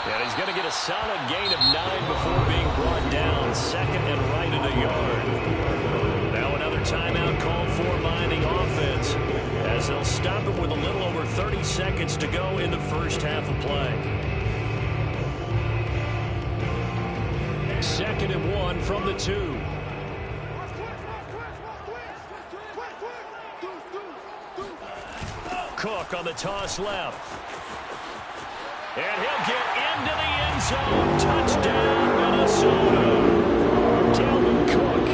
And he's going to get a solid gain of 9 before being brought down. 2nd and right at a yard. Now another timeout called for by the offense as they'll stop it with a little over 30 seconds to go in the first half of play. 2nd and 1 from the 2. Cook on the toss left. And he'll get into the end zone. Touchdown, Minnesota. Dalvin Cook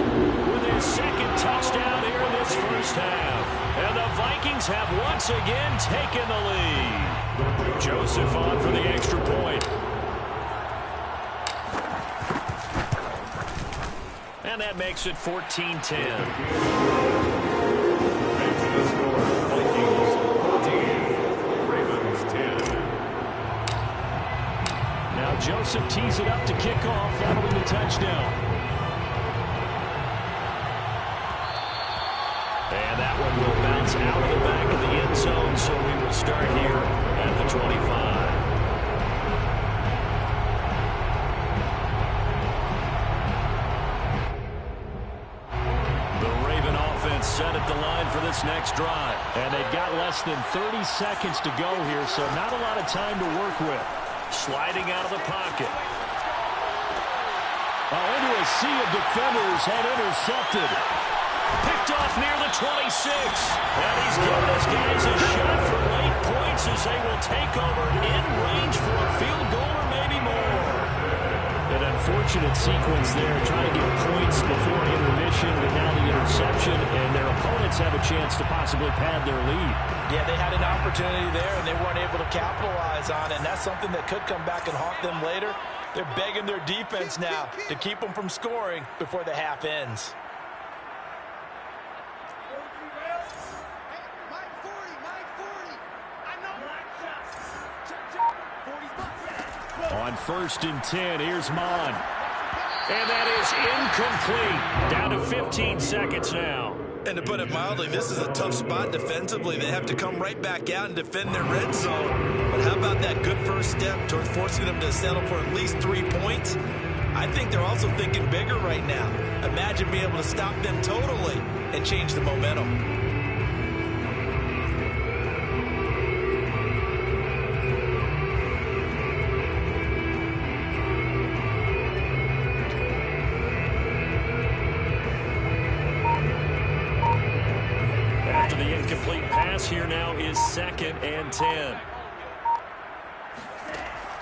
with his 2nd touchdown here in this first half. And the Vikings have once again taken the lead. Joseph on for the extra point. And that makes it 14-10. Joseph tees it up to kick off following the touchdown. And that one will bounce out of the back of the end zone, so we will start here at the 25. The Raven offense set at the line for this next drive. And they've got less than 30 seconds to go here, so not a lot of time to work with. Sliding out of the pocket. Into a sea of defenders and intercepted. Picked off near the 26. And he's giving his guys a shot for late points as they will take over in range for a field goal or maybe more. An unfortunate sequence there, trying to get points before intermission, but now the interception, and their opponents have a chance to possibly pad their lead. Yeah, they had an opportunity there, and they weren't able to capitalize on it, and that's something that could come back and haunt them later. They're begging their defense now to keep them from scoring before the half ends. Mike 40, Mike 40. I know On 1st and 10, here's Mon. And that is incomplete. Down to 15 seconds now. And to put it mildly, this is a tough spot defensively. They have to come right back out and defend their red zone. But how about that good first step towards forcing them to settle for at least 3 points? I think they're also thinking bigger right now. Imagine being able to stop them totally and change the momentum. Here now is 2nd and 10.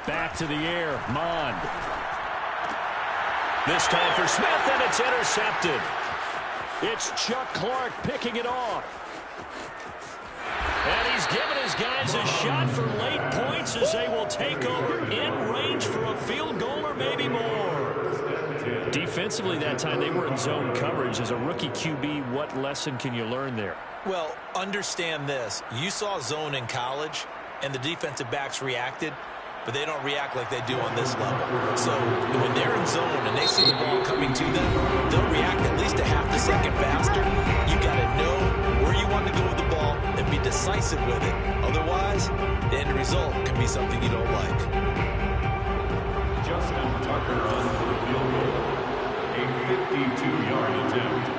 Back to the air, Mond. This time for Smith, and it's intercepted. It's Chuck Clark picking it off. And he's given his guys a shot for late points as they will take over in range for a field goal or maybe more. Defensively that time, they were in zone coverage. As a rookie QB, what lesson can you learn there? Well, understand this. You saw zone in college, and the defensive backs reacted, but they don't react like they do on this level. So when they're in zone and they see the ball coming to them, they'll react at least a half a second faster. You got to know where you want to go with the ball and be decisive with it. Otherwise, the end result can be something you don't like. Justin Tucker on the field goal. A 52-yard attempt.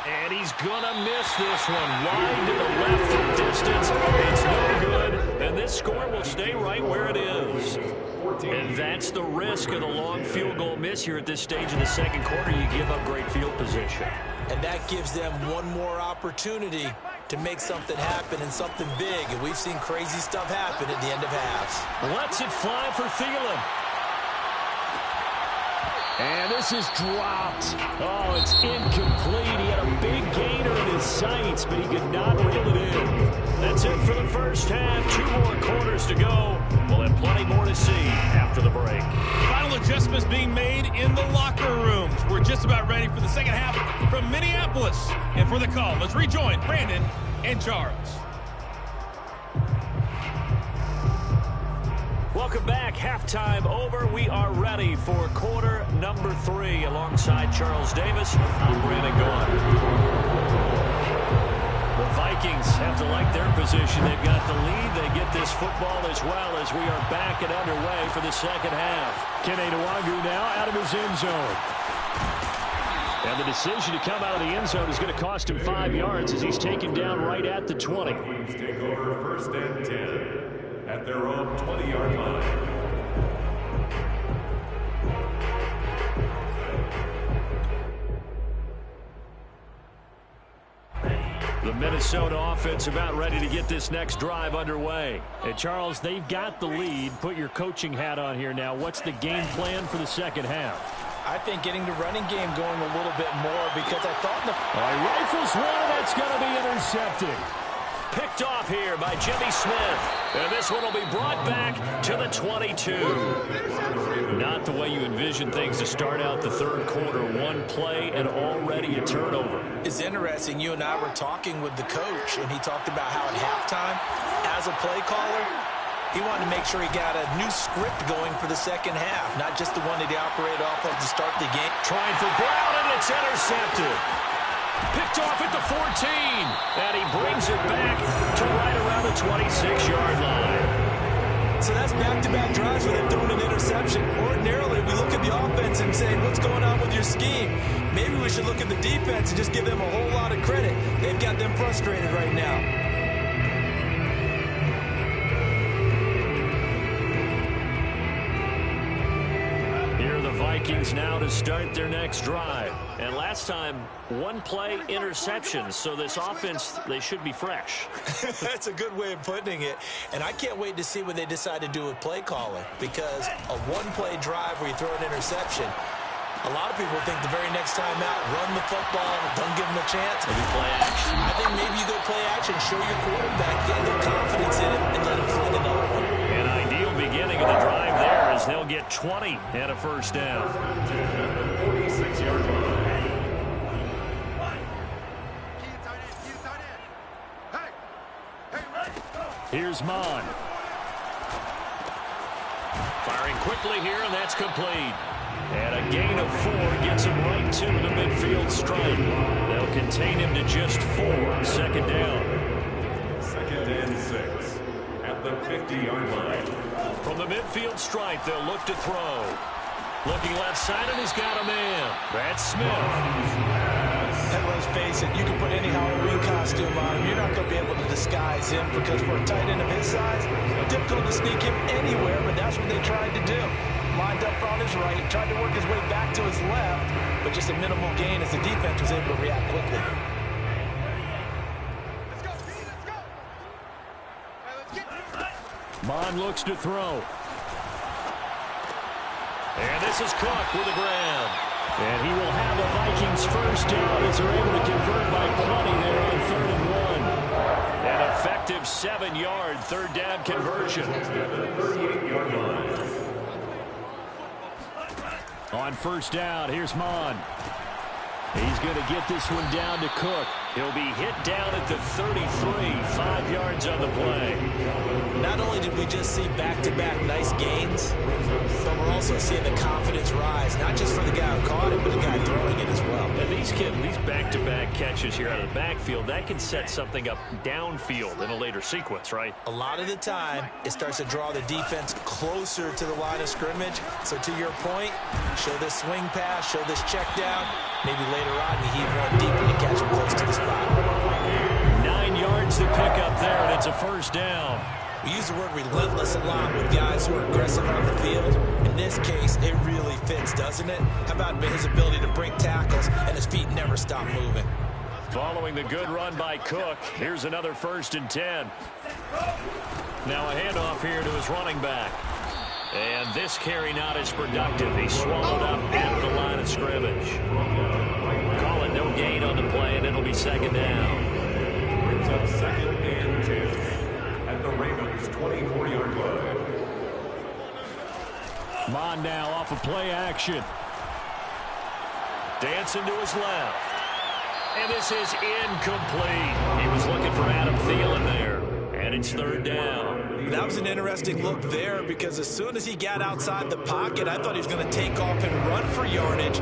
And he's gonna miss this one. Wide to the left from distance. It's no good. And this score will stay right where it is. And that's the risk of the long field goal miss here at this stage of the second quarter. You give up great field position. And that gives them one more opportunity to make something happen and something big. And we've seen crazy stuff happen at the end of halves. Lets it fly for Thielen. And this is dropped. Oh, it's incomplete. He had a big gainer in his sights, but he could not reel it in. That's it for the first half. 2 more quarters to go. We'll have plenty more to see after the break. Final adjustments being made in the locker rooms. We're just about ready for the second half from Minneapolis. And for the call, let's rejoin Brandon and Charles. Welcome back. Halftime over. We are ready for quarter number 3. Alongside Charles Davis, I'm Brandon Gaudin. The Vikings have to like their position. They've got the lead. They get this football as well as we are back and underway for the second half. Kene Nwangwu now out of his end zone. And the decision to come out of the end zone is going to cost him 5 yards as he's taken down right at the 20. Vikings take over 1st and 10 at their own 20-yard line. The Minnesota offense about ready to get this next drive underway. And Charles, they've got the lead. Put your coaching hat on here now. What's the game plan for the second half? I think getting the running game going a little bit more because I thought in the... He rifles one, and that's going to be intercepted. Picked off here by Jimmy Smith. And this one will be brought back to the 22. Not the way you envision things to start out the third quarter. One play and already a turnover. It's interesting. You and I were talking with the coach, and he talked about how at halftime, as a play caller, he wanted to make sure he got a new script going for the second half, not just the one that he operated off of to start the game. Trying for Brown, and it's intercepted. Picked off at the 14, and he brings it back to right around the 26-yard line. So that's back-to-back drives where they've thrown an interception. Ordinarily, we look at the offense and say, what's going on with your scheme? Maybe we should look at the defense and just give them a whole lot of credit. They've got them frustrated right now. Vikings now to start their next drive. And last time, one play interceptions. So this offense, they should be fresh. That's a good way of putting it. And I can't wait to see what they decide to do with play calling. Because a one-play drive where you throw an interception, a lot of people think the very next time out, run the football, don't give them a chance. Maybe play action. I think maybe you go play action, show your quarterback, get a little confidence in him, and let him fling another one. An ideal beginning of the drive there as they'll get 20 and a first down. 46-yard line. Here's Here's Mon. Firing quickly here, and that's complete. And a gain of 4 gets him right to the midfield stripe. They'll contain him to just 4. Second down. 2nd and 6 at the 50-yard line. From the midfield stripe, they'll look to throw. Looking left side, and he's got a man. That's Smith. And let's face it, you can put any Halloween costume on him. You're not going to be able to disguise him because for a tight end of his size, difficult to sneak him anywhere, but that's what they tried to do. Lined up on his right, tried to work his way back to his left, but just a minimal gain as the defense was able to react quickly. Mon looks to throw. And this is Cook with the grab. And he will have the Vikings first down as they're able to convert by plenty there on 3rd and 1. An effective 7-yard third down conversion. On first down, here's Mon. He's going to get this one down to Cook. He'll be hit down at the 33, 5 yards on the play. Not only did we just see back-to-back nice gains, but we're also seeing the confidence rise, not just for the guy who caught it, but the guy throwing it as well. And these back-to-back catches here out of the backfield, that can set something up downfield in a later sequence, right? A lot of the time, it starts to draw the defense closer to the line of scrimmage. So to your point, show this swing pass, show this check down. Maybe later on, you heave one deep and you catch him close to the spot. 9 yards to pick up there, and it's a first down. We use the word relentless a lot with guys who are aggressive on the field. In this case, it really fits, doesn't it? How about his ability to break tackles and his feet never stop moving? Following the good run by Cook, here's another 1st and 10. Now a handoff here to his running back. And this carry not as productive. He swallowed up at the line of scrimmage. Call it no gain on the play, and it'll be 2nd down. Brings up 2nd and 10 at the Ravens' 24-yard line. Mon now off of play action. Dancing to his left. And this is incomplete. He was looking for Adam Thielen there. And it's 3rd down. That was an interesting look there because as soon as he got outside the pocket, I thought he was going to take off and run for yardage.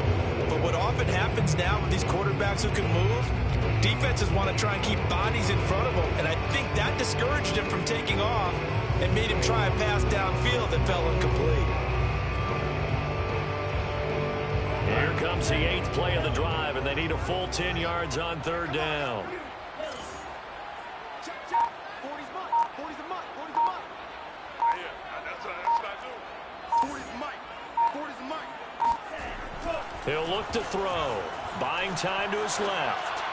But what often happens now with these quarterbacks who can move, defenses want to try and keep bodies in front of them. And I think that discouraged him from taking off and made him try a pass downfield that fell incomplete. Here comes the 8th play of the drive, and they need a full 10 yards on 3rd down. He'll look to throw. Buying time to his left.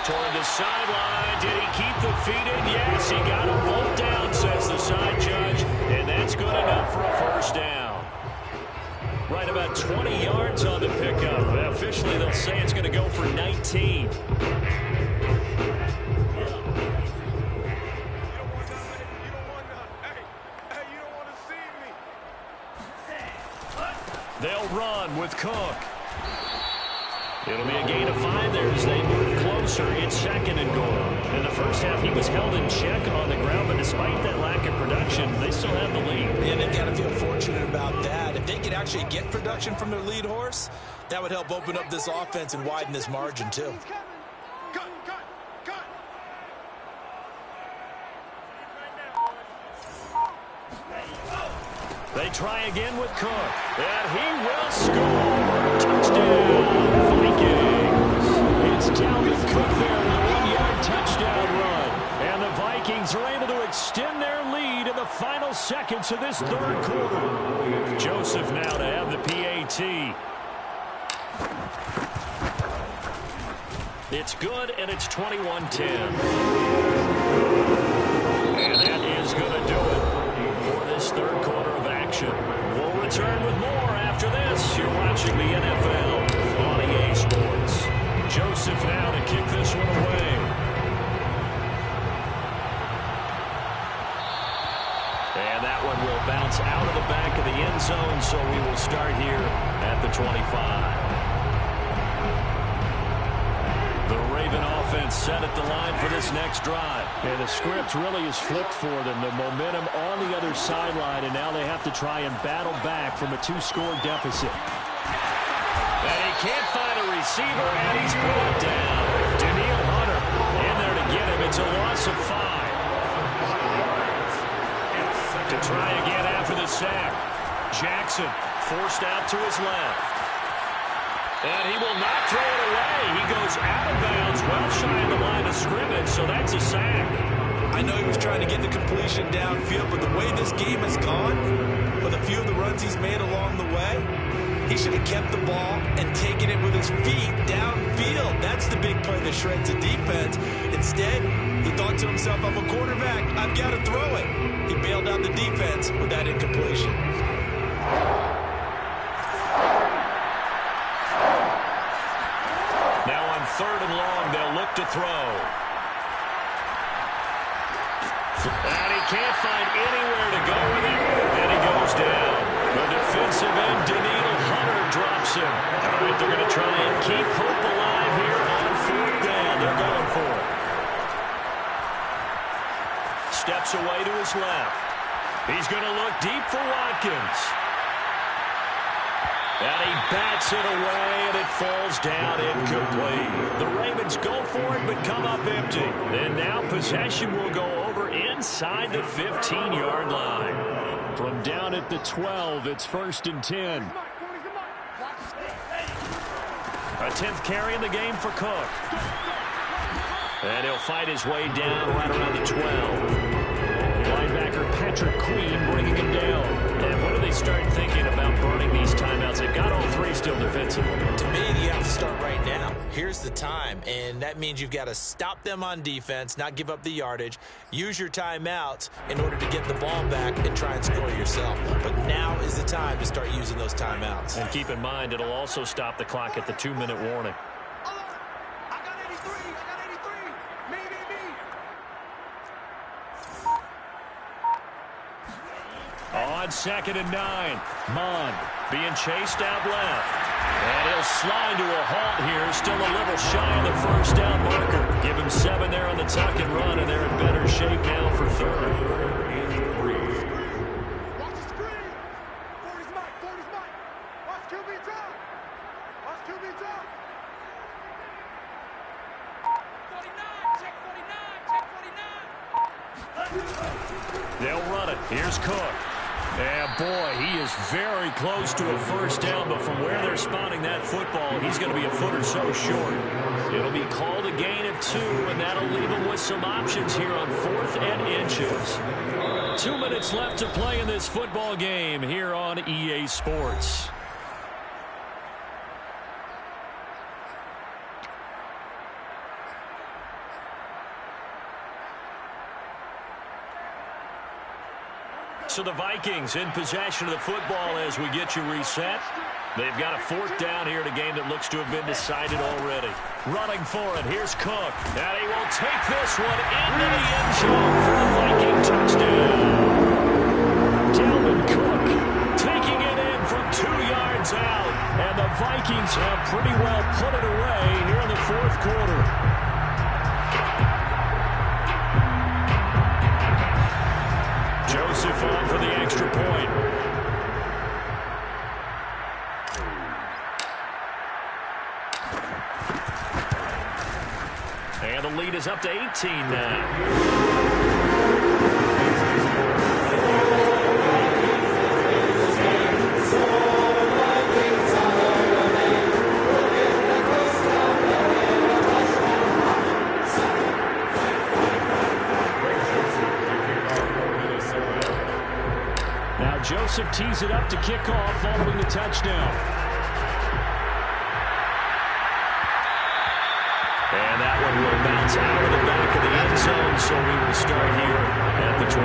Toward the sideline. Did he keep the feet in? Yes, he got them both down, says the side judge. And that's good enough for a first down. Right about 20 yards on the pickup. Officially, they'll say it's going to go for 19. They'll run with Cook. It'll be a gain of 5 there as they move closer. It's 2nd and goal. In the first half, he was held in check on the ground, but despite that lack of production, they still have the lead. And they've got to feel fortunate about that. If they could actually get production from their lead horse, that would help open up this offense and widen this margin, too. They try again with Cook, and he will score. Touchdown, Vikings. It's Dalvin Cook there with a 1-yard touchdown run. And the Vikings are able to extend their lead in the final seconds of this 3rd quarter. Joseph now to have the PAT. It's good, and it's 21-10. And that is going to do it for this 3rd quarter of action. We'll return with more after this. You're watching the NFL on EA Sports. Joseph now to kick this one away. And that one will bounce out of the back of the end zone, so we will start here at the 25. The Raven offense set at the line for this next drive. And the script really is flipped for them. The momentum on the other sideline, and now they have to try and battle back from a 2-score deficit. And he can't find a receiver, and he's brought down. Daniil Hunter in there to get him. It's a loss of 5. To try again after the sack. Jackson forced out to his left. And he will not throw it away. He goes out of bounds, well shy of the line of scrimmage, so that's a sack. I know he was trying to get the completion downfield, but the way this game has gone, with a few of the runs he's made along the way, he should have kept the ball and taken it with his feet downfield. That's the big play that shreds the defense. Instead, he thought to himself, I'm a quarterback, I've got to throw it. He bailed out the defense with that incompletion. Now on 3rd and long, they'll look to throw. And he can't find anywhere to go with it, and he goes down. The defensive end, Daniil Hunter, drops him. All right, they're going to try and keep hope alive here on 4th down. They're going for it. Steps away to his left. He's going to look deep for Watkins. And he bats it away, and it falls down incomplete. The Ravens go for it, but come up empty. And now possession will go over inside the 15-yard line. From down at the 12, it's 1st and 10. A 10th carry in the game for Cook. And he'll fight his way down right around the 12. Linebacker Patrick Queen bringing him down. And when do they start thinking about burning these timeouts? They've got all 3 still defensively. To me, you have to start right now. Here's the time, and that means you've got to stop them on defense, not give up the yardage, use your timeouts in order to get the ball back and try and score yourself. But now is the time to start using those timeouts. And keep in mind, it'll also stop the clock at the 2-minute warning. On 2nd and 9, Mond being chased out left. And he'll slide to a halt here, still a little shy of the 1st down marker. Give him 7 there on the tuck and run, and they're in better shape now for 3rd. Watch the screen. 40's Mike. 40's Mike. Watch QB drop. Watch QB drop. 49. Check 49. Check 49. They'll run it. Here's Cook. And, boy, he is very close to a 1st down, but from where they're spotting that football, he's going to be a foot or so short. It'll be called a gain of 2, and that'll leave him with some options here on 4th and inches. 2 minutes left to play in this football game here on EA Sports. So the Vikings in possession of the football as we get you reset. They've got a 4th down here in a game that looks to have been decided already. Running for it, here's Cook. And he will take this one into the end zone for a Viking touchdown. Dalvin Cook taking it in from 2 yards out. And the Vikings have pretty well put it away here in the 4th quarter. Joseph on for the extra point. And the lead is up to 18 now. Joseph tees it up to kick off following the touchdown. And that one will bounce out of the back of the end zone, so we will start here at the 25.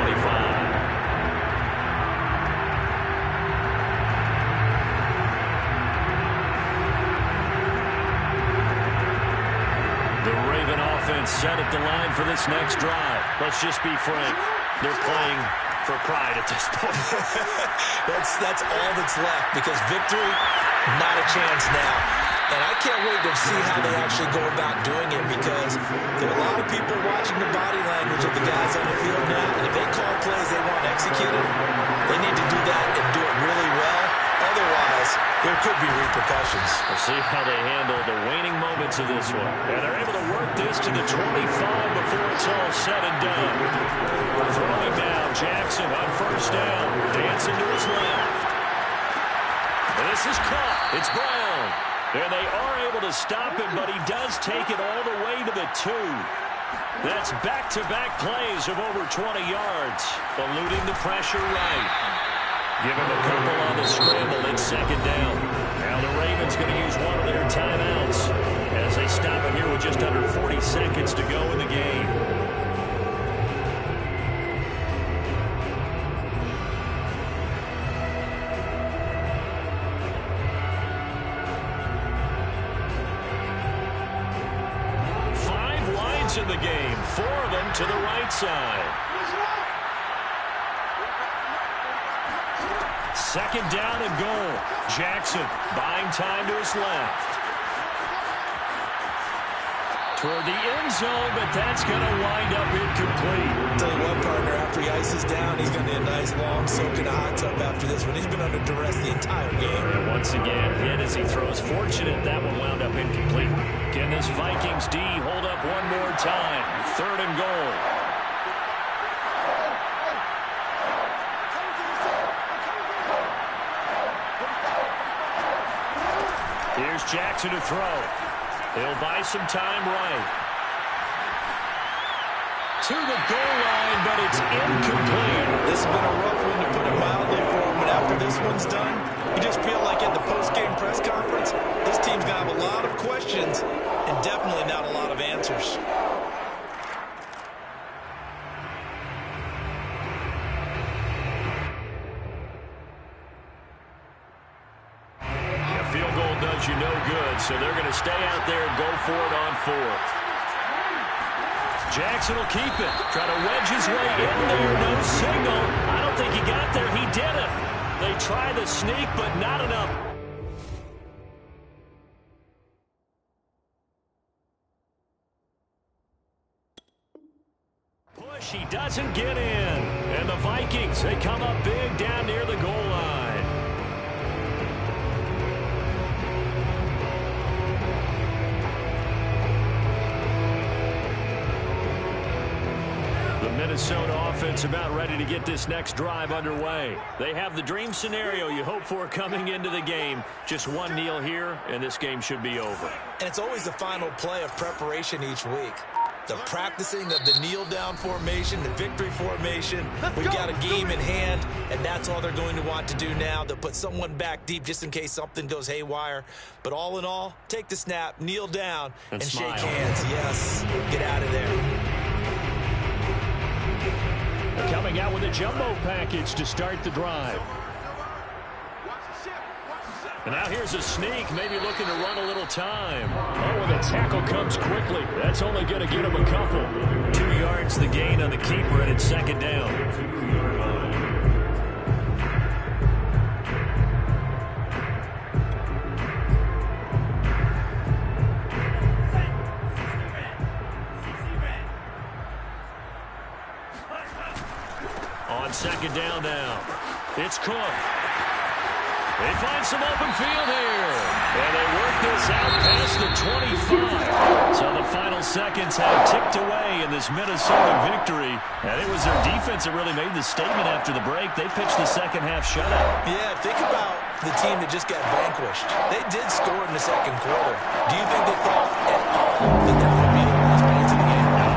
The Raven offense set at the line for this next drive. Let's just be frank. They're playing for pride at this point. That's all that's left, because victory, not a chance now. And I can't wait to see how they actually go about doing it, because there are a lot of people watching the body language of the guys on the field now. And if they call plays they want executed, they need to do that and do it really well. Otherwise, there could be repercussions. We'll see how they handle the waning moments of this one. And they're able to work this to the 25 before it's all said and done. Throwing now, Jackson on first down. Dancing to his left. And this is caught. It's Brown. And they are able to stop him, but he does take it all the way to the 2. That's back-to-back plays of over 20 yards. Eluding the pressure right. Give him a couple on the scramble. It's second down. Now the Ravens going to use one of their timeouts as they stop it here with just under 40 seconds to go in the game. In the game, 4 of them to the right side. Second down and goal. Jackson buying time to his left. Toward the end zone, but that's going to wind up incomplete. Tell you what, partner, after he ices down, he's going to need a nice long soak in a hot tub after this one. He's been under duress the entire game. And once again, hit as he throws. Fortunate that one wound up incomplete. Can this Vikings D hold up one more time? Third and goal. Here's Jackson to throw. He'll buy some time right. To the goal line, but it's incomplete. This has been a rough one, to put it mildly, for him. And after this one's done, you just feel like at the post-game press conference, this team's going to have a lot of questions and definitely not a lot of answers. A field goal does you no good, so they're going to stay out there and go for it on 4th. Jackson will keep it. Try to wedge his way in there. No signal. I don't think he got there. He did it. They try the sneak, but not enough. Push. He doesn't get in. And the Vikings, they come up big down near the goal line. Minnesota offense about ready to get this next drive underway. They have the dream scenario you hope for coming into the game. Just one kneel here, and this game should be over. And it's always the final play of preparation each week. The practicing of the kneel-down formation, the victory formation. We've got a game in hand, and that's all they're going to want to do now. They'll put someone back deep just in case something goes haywire. But all in all, take the snap, kneel down, and shake hands. Yes, get out of there. Coming out with a jumbo package to start the drive. And now here's a sneak, maybe looking to run a little time. Oh, and the tackle comes quickly. That's only going to get him a couple. 2 yards the gain on the keeper, and it's second down. On second down now. It's Cook. They find some open field here. And they work this out past the 25. So the final seconds have ticked away in this Minnesota victory. And it was their defense that really made the statement after the break. They pitched the second half shutout. Yeah, think about the team that just got vanquished. They did score in the second quarter. Do you think they thought at all that that would be the last points of the game? No.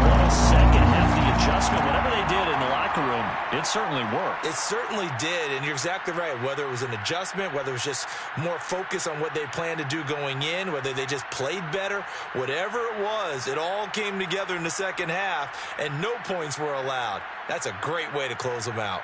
Well, the second half, the adjustment, whatever they did in the locker room, it certainly worked. It certainly did, and you're exactly right. Whether it was an adjustment, whether it was just more focus on what they planned to do going in, whether they just played better, whatever it was, it all came together in the second half, and no points were allowed. That's a great way to close them out.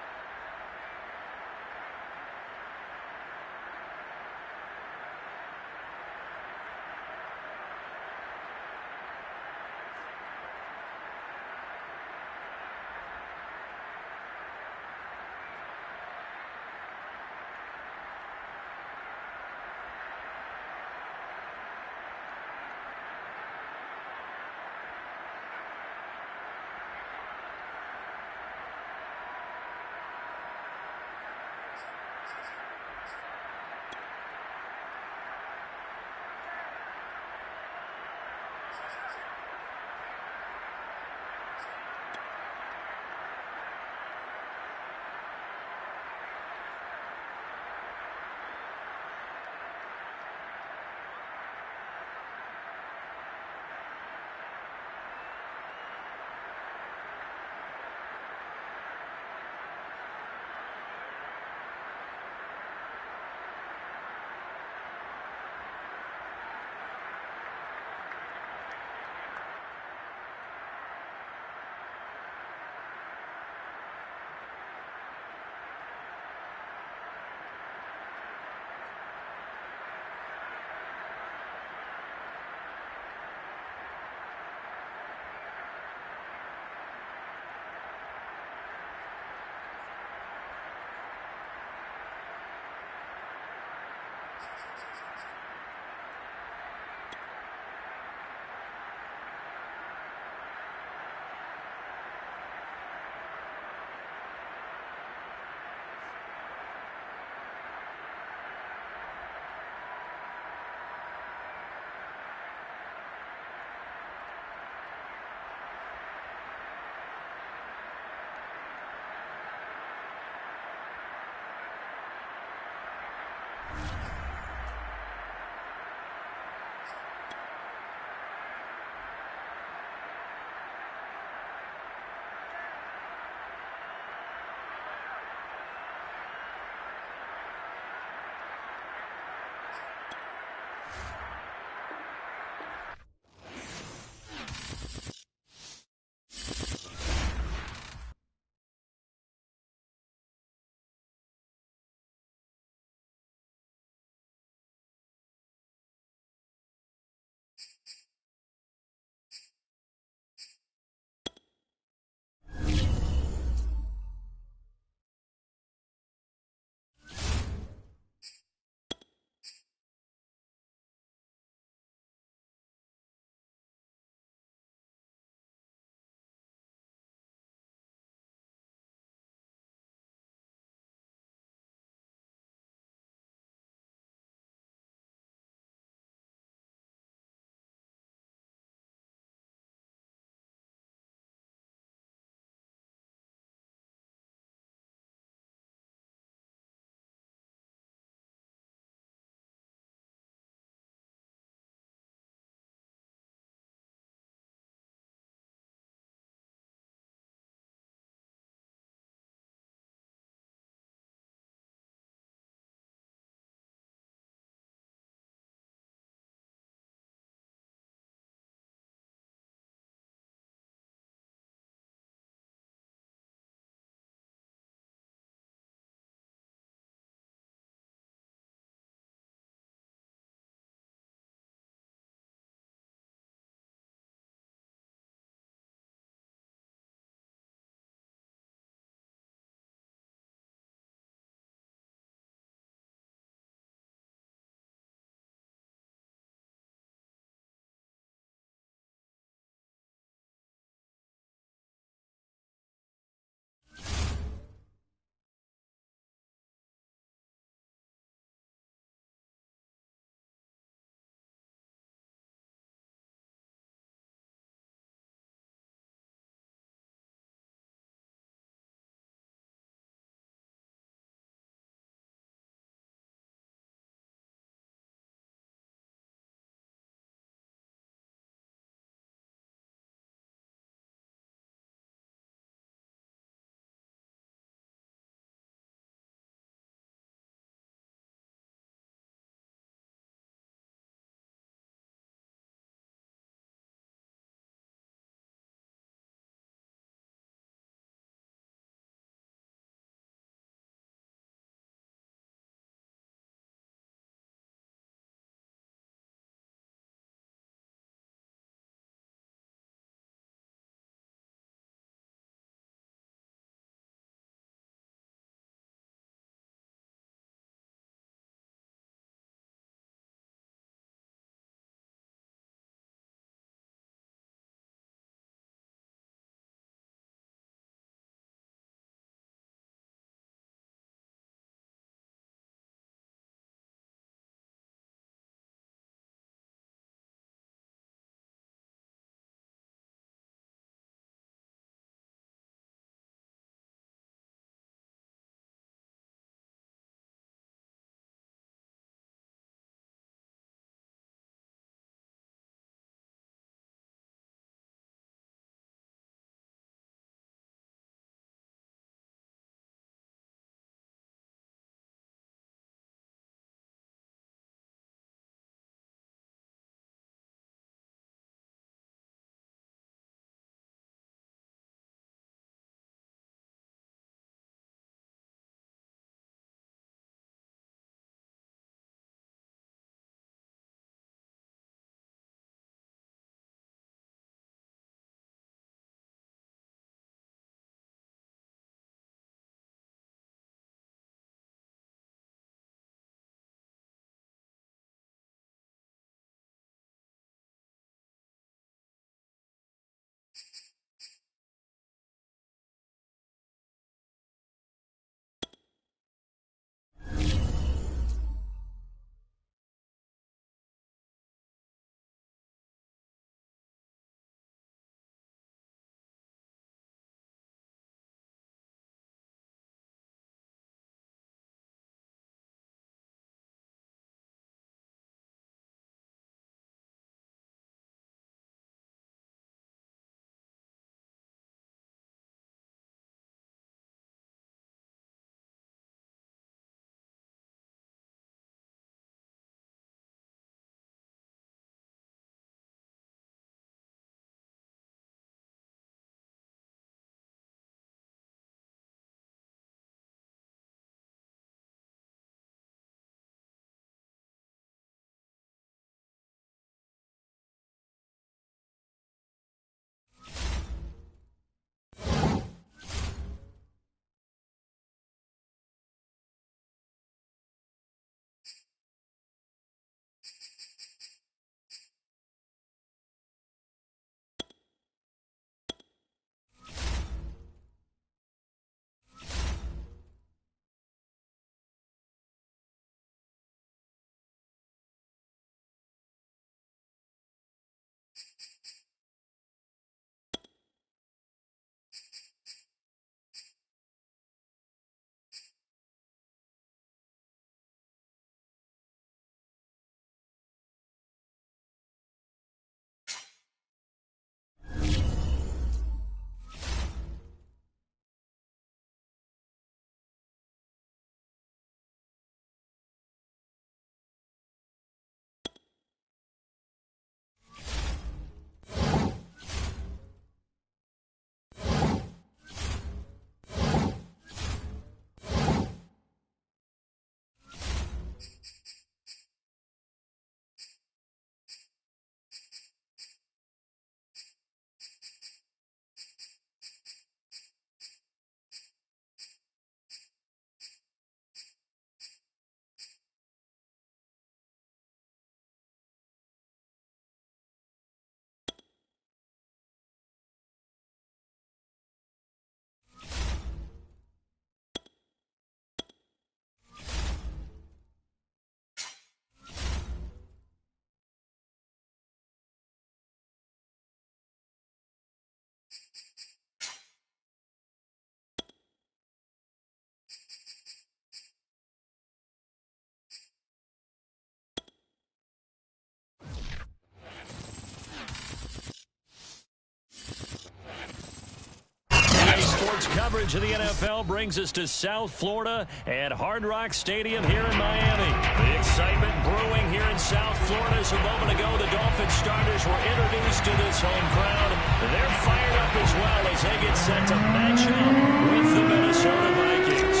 Sports coverage of the NFL brings us to South Florida at Hard Rock Stadium here in Miami. The excitement brewing here in South Florida as a moment ago the Dolphins starters were introduced to this home crowd. They're fired up as well as they get set to match up with the Minnesota Vikings.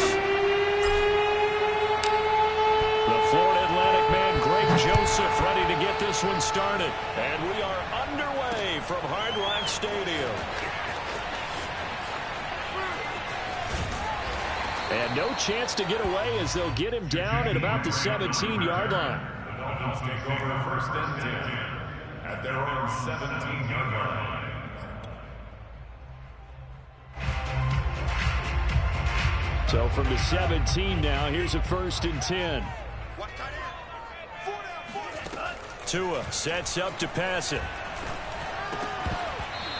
The Florida Atlantic man Greg Joseph ready to get this one started. And we are underway from Hard Rock Stadium. And no chance to get away as they'll get him down at about the 17-yard line. The Dolphins take over first and 10 at their own 17-yard line. So from the 17 now, here's a first and 10. Tua sets up to pass it.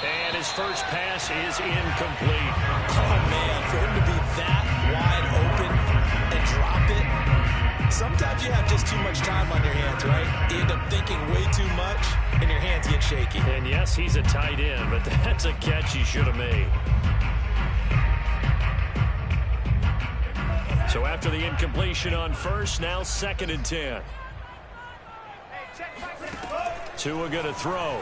And his first pass is incomplete. Oh, man, for him to be that wide open and drop it. Sometimes you have just too much time on your hands, right? You end up thinking way too much, and your hands get shaky. And yes, he's a tight end, but that's a catch he should have made. So after the incompletion on first, now second and 10. Tua going to throw.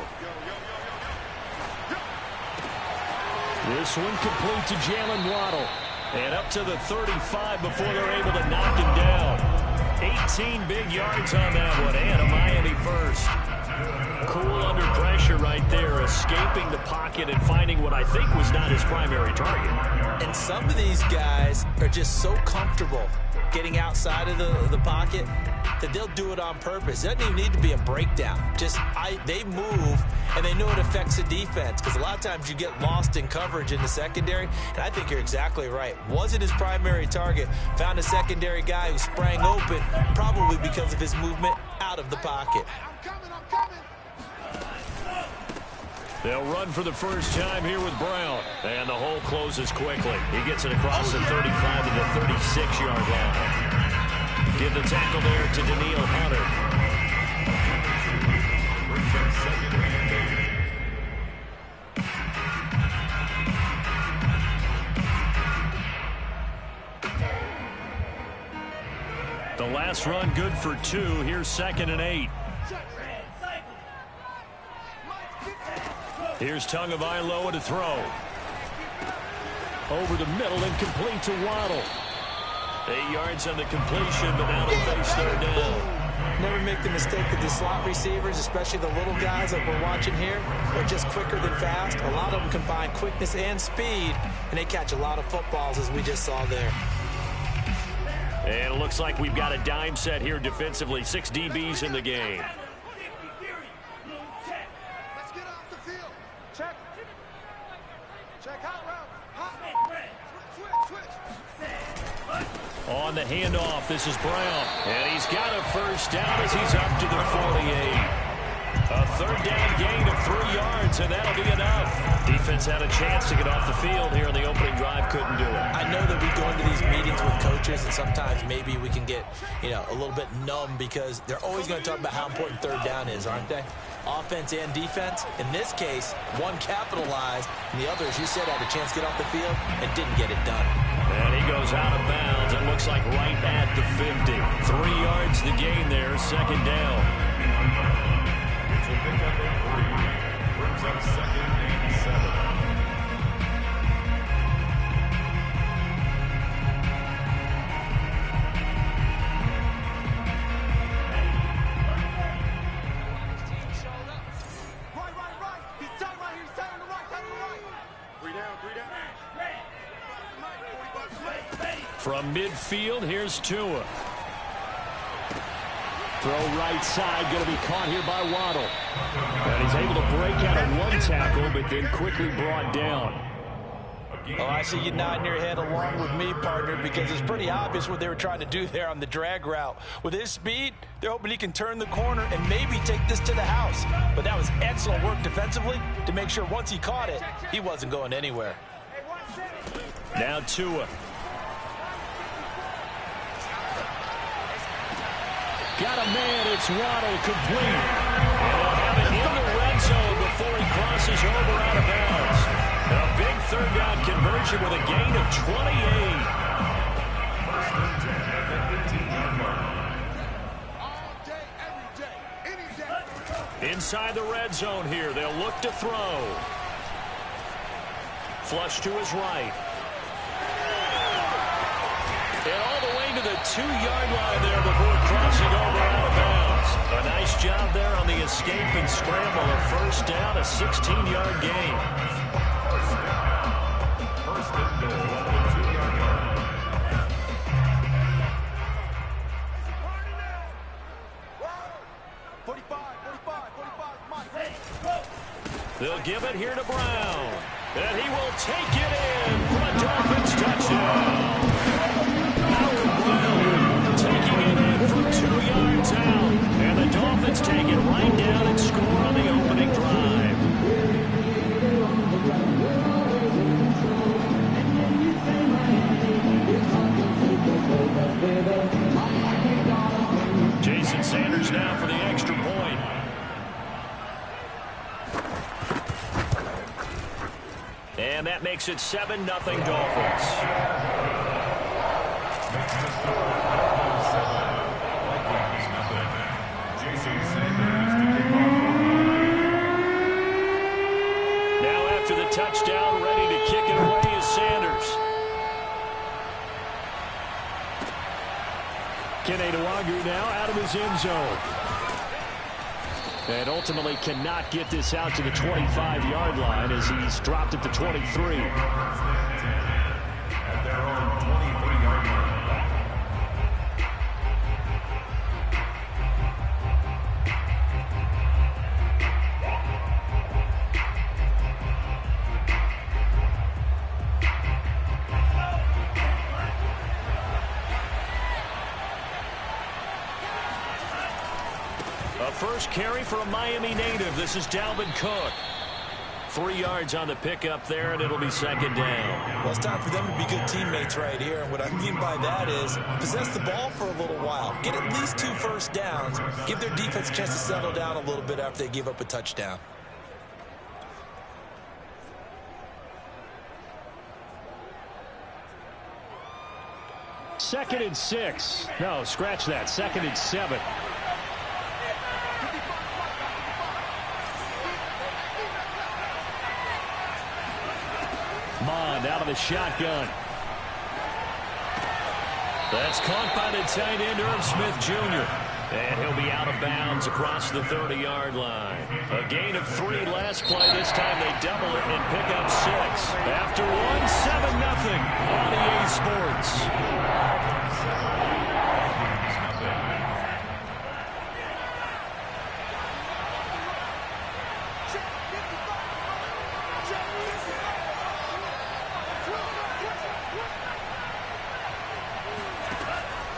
This one complete to Jalen Waddle. And up to the 35 before they're able to knock him down. 18 big yards on that one, and a Miami first. Cool under pressure right there, escaping the pocket and finding what I think was not his primary target. And some of these guys are just so comfortable getting outside of the pocket that they'll do it on purpose. It doesn't even need to be a breakdown. They move, and they know it affects the defense because a lot of times you get lost in coverage in the secondary, and I think you're exactly right. Wasn't his primary target. Found a secondary guy who sprang open, probably because of his movement out of the pocket. I'm coming. They'll run for the first time here with Brown. And the hole closes quickly. He gets it across the 35 to the 36-yard line. Give the tackle there to Daniil Hunter. The last run good for 2. Here's second and 8. Here's Tagovailoa to throw. Over the middle and complete to Waddle. 8 yards on the completion, but now they'll face third down. Never make the mistake that the slot receivers, especially the little guys like we're watching here, are just quicker than fast. A lot of them combine quickness and speed, and they catch a lot of footballs, as we just saw there. And it looks like we've got a dime set here defensively. 6 DBs in the game. Let's get off the field. Check. Check hot route. Hot. Switch. On the handoff, this is Brown. And he's got a first down as he's up to the 48. A third down gain of 3 yards, and that'll be enough. Defense had a chance to get off the field here in the opening drive, couldn't do it. I know that we go into these meetings with coaches, and sometimes maybe we can get, a little bit numb because they're always going to talk about how important third down is, aren't they? Offense and defense. In this case, one capitalized, and the other, as you said, had a chance to get off the field and didn't get it done. And he goes out of bounds. It looks like right at the 50. 3 yards the gain there, second down. It's a pickup of 3. Brings up second and 7. From midfield, here's Tua. Throw right side, going to be caught here by Waddle. And he's able to break out of one tackle, but then quickly brought down. Oh, I see you nodding your head along with me, partner, because it's pretty obvious what they were trying to do there on the drag route. With his speed, they're hoping he can turn the corner and maybe take this to the house. But that was excellent work defensively to make sure once he caught it, he wasn't going anywhere. Now Tua. Got a man, it's Waddle, complete. And they'll have it in the red zone before he crosses over out of bounds. A big third down conversion with a gain of 28. First and 10 at the 15-yard line. All day, every day, any day. Inside the red zone here, they'll look to throw. Flush to his right. And all the way to the 2-yard line there before crossing over out of bounds. A nice job there on the escape and scramble. A first down, a 16-yard gain. First and goal at the 2-yard line. They'll give it here to Brown. And he will take it in for a Dolphins touchdown. Taking it in from 2 yards out. And the Dolphins take it right down and score on the opening drive. Jason Sanders now for the extra point. And that makes it 7-0 Dolphins. Now after the touchdown, ready to kick it away is Sanders. Kene Nwangwu now out of his end zone. And ultimately cannot get this out to the 25-yard line as he's dropped at the 23. At their own 23-yard line. A first carry for a Miami native. This is Dalvin Cook. 3 yards on the pickup there, and it'll be second down. Well, it's time for them to be good teammates right here. And what I mean by that is possess the ball for a little while. Get at least 2 first downs. Give their defense a chance to settle down a little bit after they give up a touchdown. Second and 6. No, scratch that. Second and 7. Mond out of the shotgun. That's caught by the tight end, Irv Smith Jr. And he'll be out of bounds across the 30-yard line. A gain of 3 last play. This time they double it and pick up 6. After 1, 7-0 on EA Sports.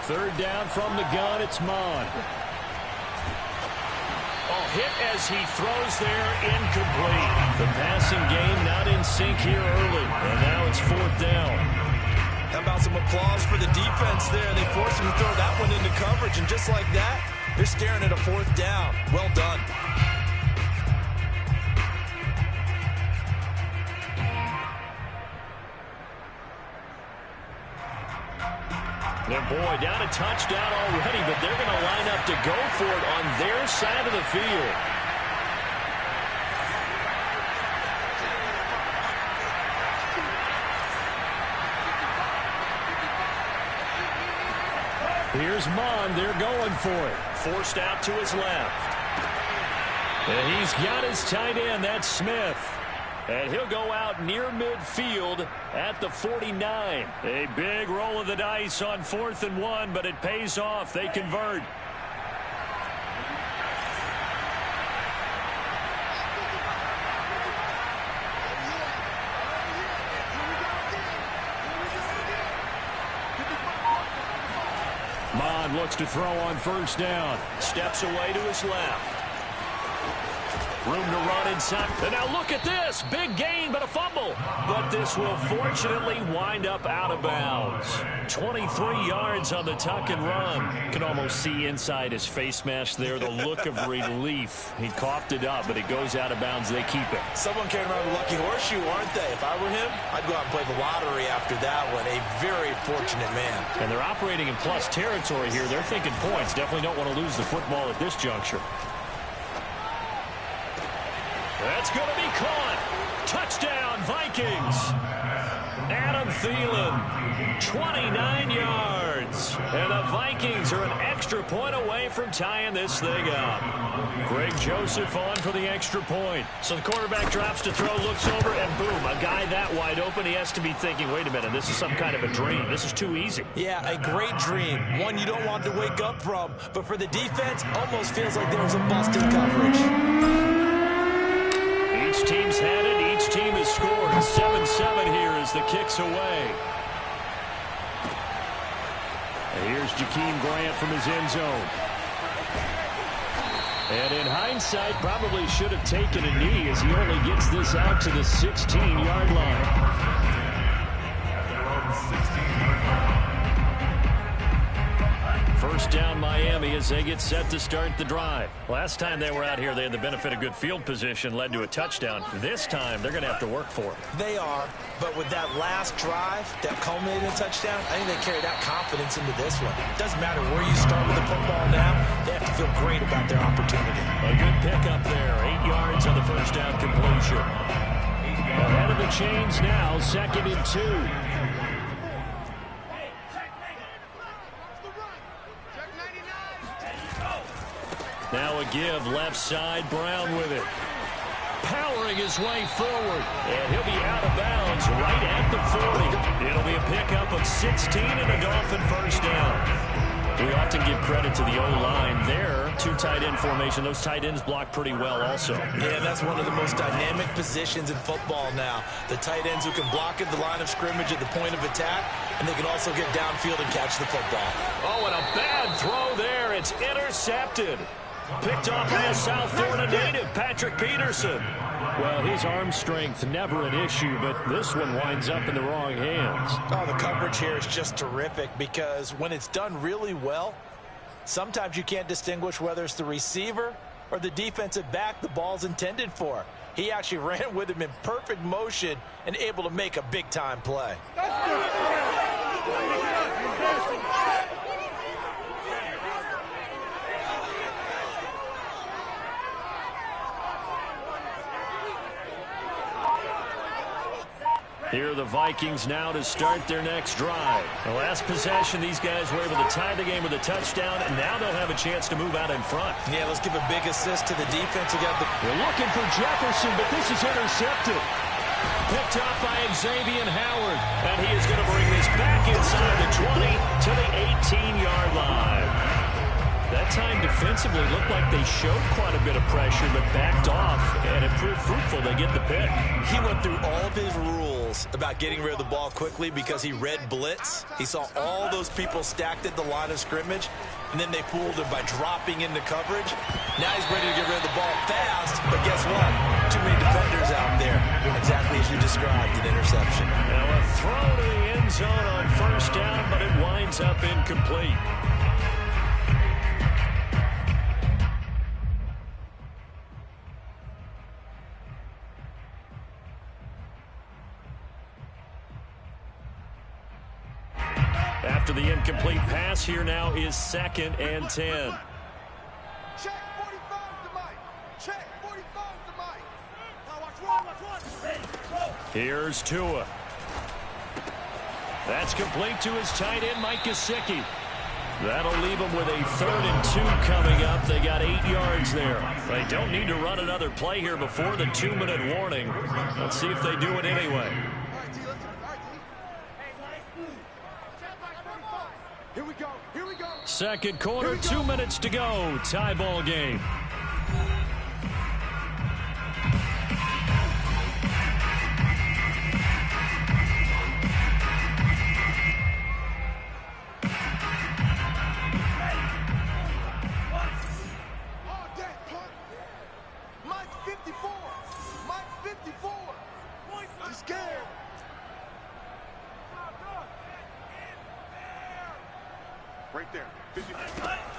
Third down from the gun, it's Mond. Hit as he throws there, incomplete. The passing game not in sync here early, and now it's 4th down. How about some applause for the defense there? They forced him to throw that one into coverage, and just like that, they're staring at a 4th down. Well done. And boy, down a touchdown already, but they're going to line up to go for it on their side of the field. Here's Mond. They're going for it. Forced out to his left. And he's got his tight end. That's Smith. And he'll go out near midfield at the 49. A big roll of the dice on 4th and 1, but it pays off. They convert. Mond looks to throw on first down. Steps away to his left. Room to run inside. And now look at this. Big gain, but a fumble. But this will fortunately wind up out of bounds. 23 yards on the tuck and run. Can almost see inside his face mask there the look of relief. He coughed it up, but it goes out of bounds. They keep it. Someone came around with a lucky horseshoe, aren't they? If I were him, I'd go out and play the lottery after that one. A very fortunate man. And they're operating in plus territory here. They're thinking points. Definitely don't want to lose the football at this juncture. That's going to be caught. Touchdown, Vikings. Adam Thielen, 29 yards. And the Vikings are an extra point away from tying this thing up. Greg Joseph on for the extra point. So the quarterback drops to throw, looks over, and boom, a guy that wide open, he has to be thinking, wait a minute, this is some kind of a dream. This is too easy. Yeah, a great dream. One you don't want to wake up from. But for the defense, almost feels like there was a busted coverage. Each team's had it. Each team has scored. 7-7 here as the kick's away. And here's Jakeem Grant from his end zone. And in hindsight, probably should have taken a knee as he only gets this out to the 16-yard line. First down Miami as they get set to start the drive. Last time they were out here, they had the benefit of good field position, led to a touchdown. This time, they're going to have to work for it. They are, but with that last drive that culminated in a touchdown, I think they carry that confidence into this one. It doesn't matter where you start with the football now, they have to feel great about their opportunity. A good pickup there, 8 yards on the first down completion. Ahead of the chains now, 2nd and 2. Now a give, left side, Brown with it. Powering his way forward, and he'll be out of bounds right at the 40. It'll be a pickup of 16 and a Dolphin first down. We often give credit to the O-line there. 2 tight end formation. Those tight ends block pretty well also. Yeah, that's one of the most dynamic positions in football now. The tight ends who can block at the line of scrimmage at the point of attack, and they can also get downfield and catch the football. Oh, and a bad throw there. It's intercepted. Picked off by a South Florida native, Patrick Peterson. Well, his arm strength, never an issue, but this one winds up in the wrong hands. Oh, the coverage here is just terrific because when it's done really well, sometimes you can't distinguish whether it's the receiver or the defensive back the ball's intended for. He actually ran with him in perfect motion and able to make a big-time play. Here are the Vikings now to start their next drive. The last possession, these guys were able to tie the game with a touchdown, and now they'll have a chance to move out in front. Yeah, let's give a big assist to the defense. They're looking for Jefferson, but this is intercepted. Picked off by Xavier Howard, and he is going to bring this back inside the 20 to the 18-yard line. That time defensively looked like they showed quite a bit of pressure, but backed off, and it proved fruitful. They get the pick. He went through all of his rules about getting rid of the ball quickly because he read blitz. He saw all those people stacked at the line of scrimmage, and then they fooled him by dropping into coverage. Now he's ready to get rid of the ball fast, but guess what? Too many defenders out there. Exactly as you described, an interception. Now a throw to the end zone on first down, but it winds up incomplete. After the incomplete pass, here now is 2nd and 10. Check 45 to Mike. Check 45 to Mike. Now watch one. Here's Tua. That's complete to his tight end, Mike Gesicki. That'll leave them with a 3rd and 2 coming up. They got 8 yards there. They don't need to run another play here before the 2-minute warning. Let's see if they do it anyway. Here we go. Here we go. Second quarter, 2 minutes to go. Tie ball game. Right there. 50.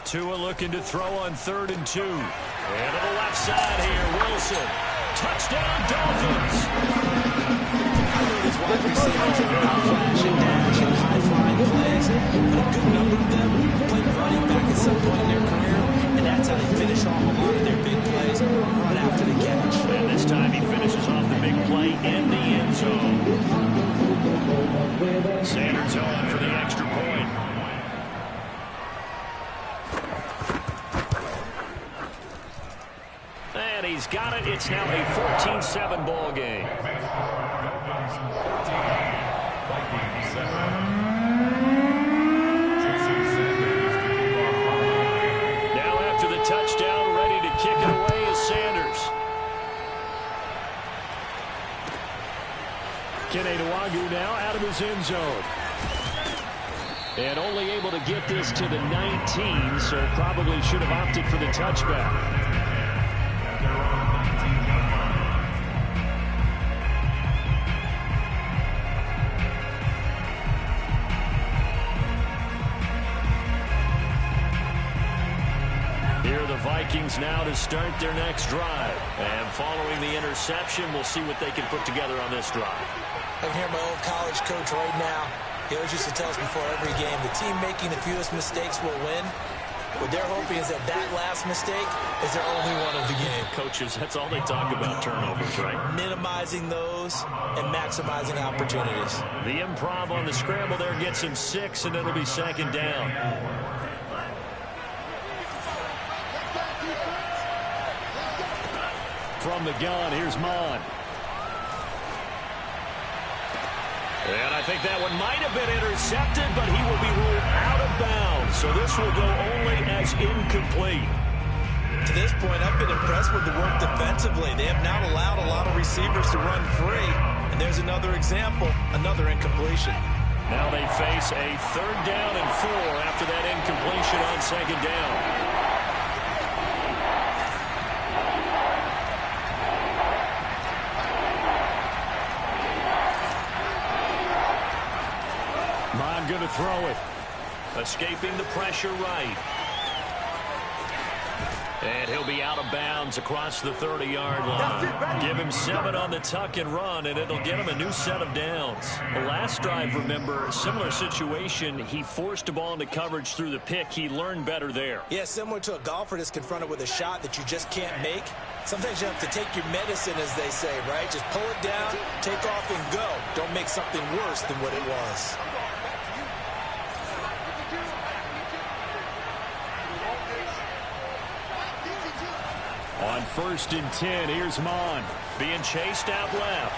Tua looking to throw on 3rd and 2. And to the left side here, Wilson. Touchdown, Dolphins. I know these wide receivers are flash and dash and high-flying plays, but a good number of them played running back at some point in their career, and that's how they finish off a lot of their big plays, run after the catch. And this time he finishes off the big play in the end zone. Sanders on for the extra point. And he's got it. It's now a 14-7 ball game. Now after the touchdown, ready to kick it away is Sanders. Keneduagu now out of his end zone. And only able to get this to the 19, so probably should have opted for the touchback. Here are the Vikings now to start their next drive. And following the interception, we'll see what they can put together on this drive. I can hear my old college coach right now. He always used to tell us before every game, the team making the fewest mistakes will win. What they're hoping is that that last mistake is their only one of the game. Coaches, that's all they talk about, turnovers, right? Minimizing those and maximizing opportunities. The improv on the scramble there gets him 6, and it'll be 2nd down. From the gun, here's Mon. And I think that one might have been intercepted, but he will be ruled out of bounds. So this will go only as incomplete. To this point, I've been impressed with the work defensively. They have not allowed a lot of receivers to run free. And there's another example, another incompletion. Now they face a 3rd down and 4 after that incompletion on 2nd down. Going to throw it. Escaping the pressure right. And he'll be out of bounds across the 30-yard line. Give him 7 on the tuck and run, and it'll get him a new set of downs. The last drive, remember, similar situation. He forced a ball into coverage through the pick. He learned better there. Yeah, similar to a golfer that's confronted with a shot that you just can't make. Sometimes you have to take your medicine, as they say, right? Just pull it down, take off, and go. Don't make something worse than what it was. On 1st and 10, here's Mon. Being chased out left.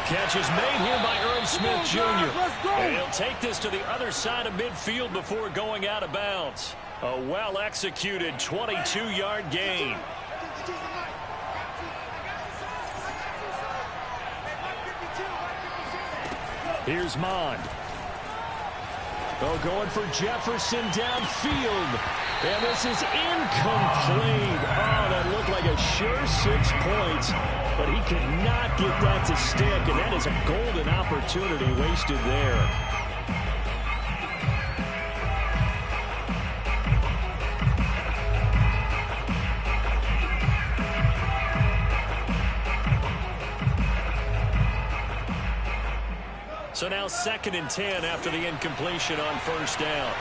Catch is made here by Irv Smith Jr. And he'll take this to the other side of midfield before going out of bounds. A well-executed 22-yard gain. Here's Mon. Oh, going for Jefferson downfield. And this is incomplete. Oh, that looked like a sure 6 points. But he could not get that to stick. And that is a golden opportunity wasted there. So now 2nd and 10 after the incompletion on 1st down.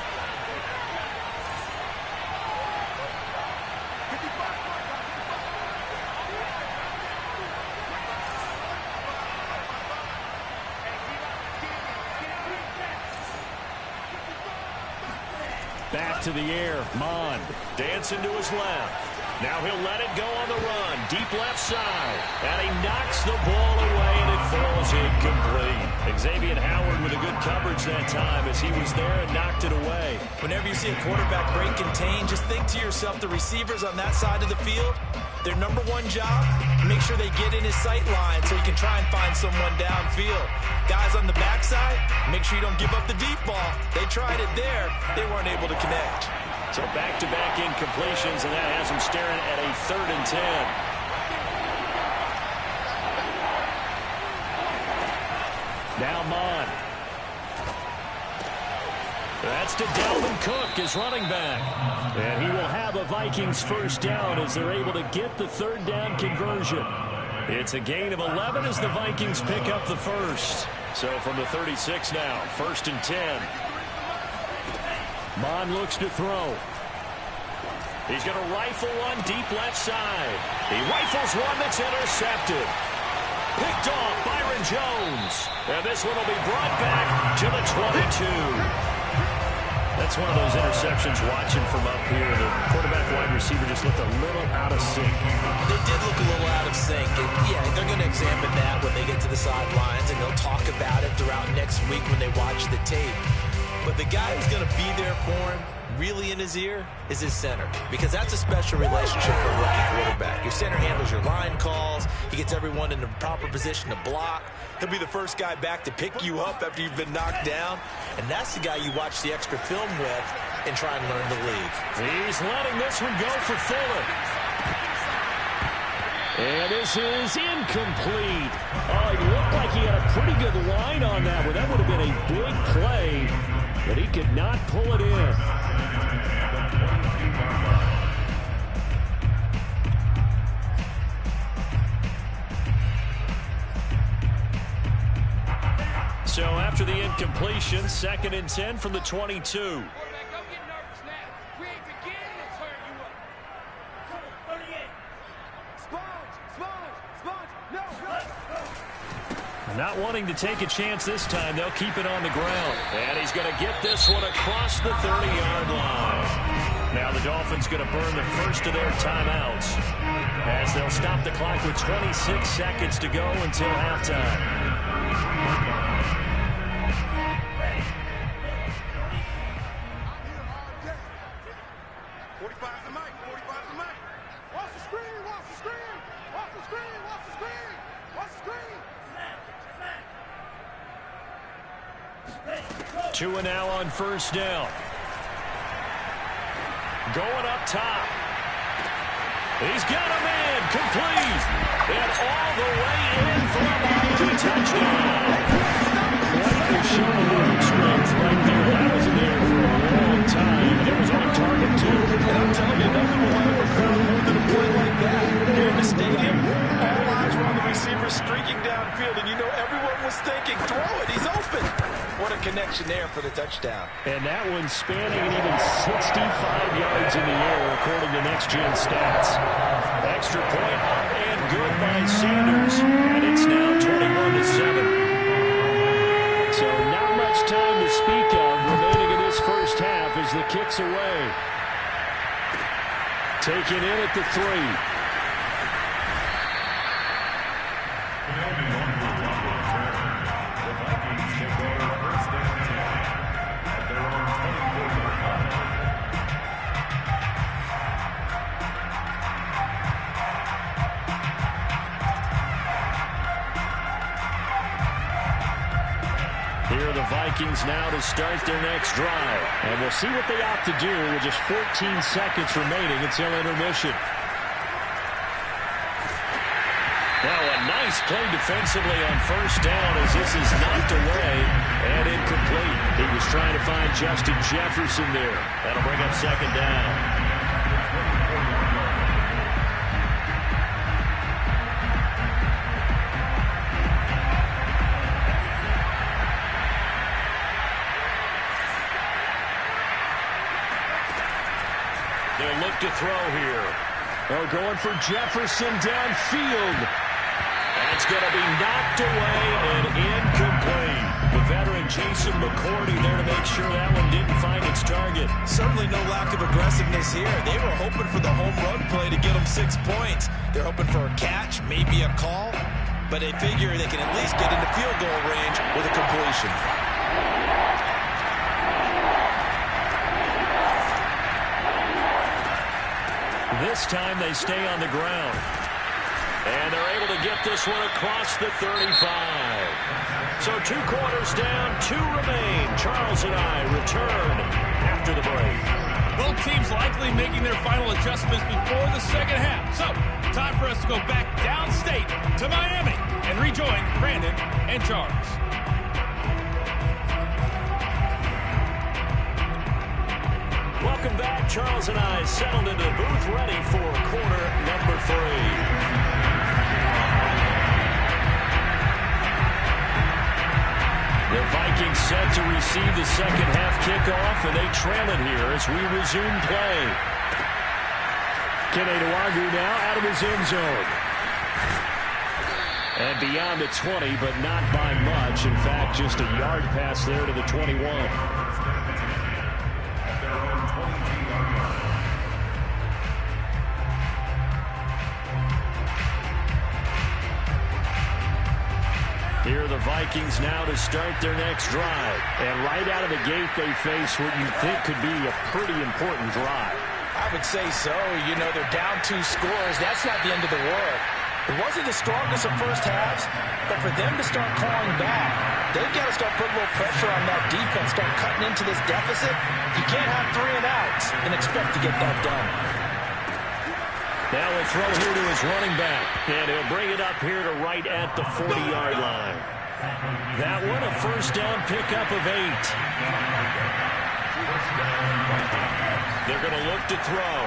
Back to the air, Mon dancing to his left. Now he'll let it go on the run, deep left side. And he knocks the ball away, and it falls incomplete. Xavier Howard with a good coverage that time as he was there and knocked it away. Whenever you see a quarterback break contain, just think to yourself, the receivers on that side of the field, their number one job, make sure they get in his sight line so he can try and find someone downfield. Guys on the backside, make sure you don't give up the deep ball. They tried it there. They weren't able to connect. So back-to-back incompletions, and that has him staring at a 3rd and 10. Now Mon. That's to Dalvin Cook, his running back. And he will have a Vikings first down as they're able to get the third down conversion. It's a gain of 11 as the Vikings pick up the first. So from the 36 now, 1st and 10. Mon looks to throw. He's going to rifle one deep left side. He rifles one that's intercepted. Picked off Byron Jones. And this one will be brought back to the 22. That's one of those interceptions watching from up here. The quarterback wide receiver just looked a little out of sync. They did look a little out of sync. And yeah, they're going to examine that when they get to the sidelines, and they'll talk about it throughout next week when they watch the tape. But the guy who's going to be there for him, really in his ear, is his center. Because that's a special relationship for a rookie quarterback. Your center handles your line calls. He gets everyone in the proper position to block. He'll be the first guy back to pick you up after you've been knocked down. And that's the guy you watch the extra film with and try and learn the league. He's letting this one go for Fuller. And this is incomplete. Oh, it looked like he had a pretty good line on that one. That would have been a big play, but he could not pull it in. So after the incompletion, 2nd and 10 from the 22. Not wanting to take a chance this time, they'll keep it on the ground. And he's going to get this one across the 30-yard line. Now the Dolphins going to burn the first of their timeouts as they'll stop the clock with 26 seconds to go until halftime. Two and now on first down. Going up top. He's got a man complete. And all the way in for a Miami touchdown. Quite a show of arm strength right there. That was in there for a long time. And it was on target, too. And I'm telling you, nothing will have a crowd more than a play like that. Here in the stadium, all eyes were on the receiver streaking downfield, and you know everyone was thinking, throw it, he's open. What a connection there for the touchdown. And that one spanning an even 65 yards in the air, according to Next Gen Stats. Extra point up and good by Sanders, and it's now 21-7. So not much time to speak of remaining in this first half as the kick's away. Taken in at the 3. Here are the Vikings now to start their next drive. And we'll see what they opt to do with just 14 seconds remaining until intermission. Now a nice play defensively on first down as this is knocked away and incomplete. He was trying to find Justin Jefferson there. That'll bring up second down. They'll look to throw here. Oh, going for Jefferson downfield. That's going to be knocked away and incomplete. The veteran Jason McCourty there to make sure that one didn't find its target. Certainly no lack of aggressiveness here. They were hoping for the home run play to get them 6 points. They're hoping for a catch, maybe a call, but they figure they can at least get into field goal range with a completion. This time they stay on the ground. And they're able to get this one across the 35. So 2 quarters down, 2 remain. Charles and I return after the break. Both teams likely making their final adjustments before the second half. So time for us to go back downstate to Miami and rejoin Brandon and Charles. Welcome back. Charles and I settled into the booth ready for quarter number 3. The Vikings set to receive the second half kickoff, and they trail it here as we resume play. Kene Nwangwu now out of his end zone. And beyond the 20, but not by much. In fact, just a yard pass there to the 21. Here are the Vikings now to start their next drive. And right out of the gate, they face what you think could be a pretty important drive. I would say so. You know, they're down 2 scores. That's not the end of the world. It wasn't the strongest of first halves, but for them to start clawing back, they've got to start putting a little pressure on that defense, start cutting into this deficit. You can't have 3 and outs and expect to get that done. Now he'll throw here to his running back, and he'll bring it up here to right at the 40-yard line. That one, a first down pickup of 8. They're going to look to throw.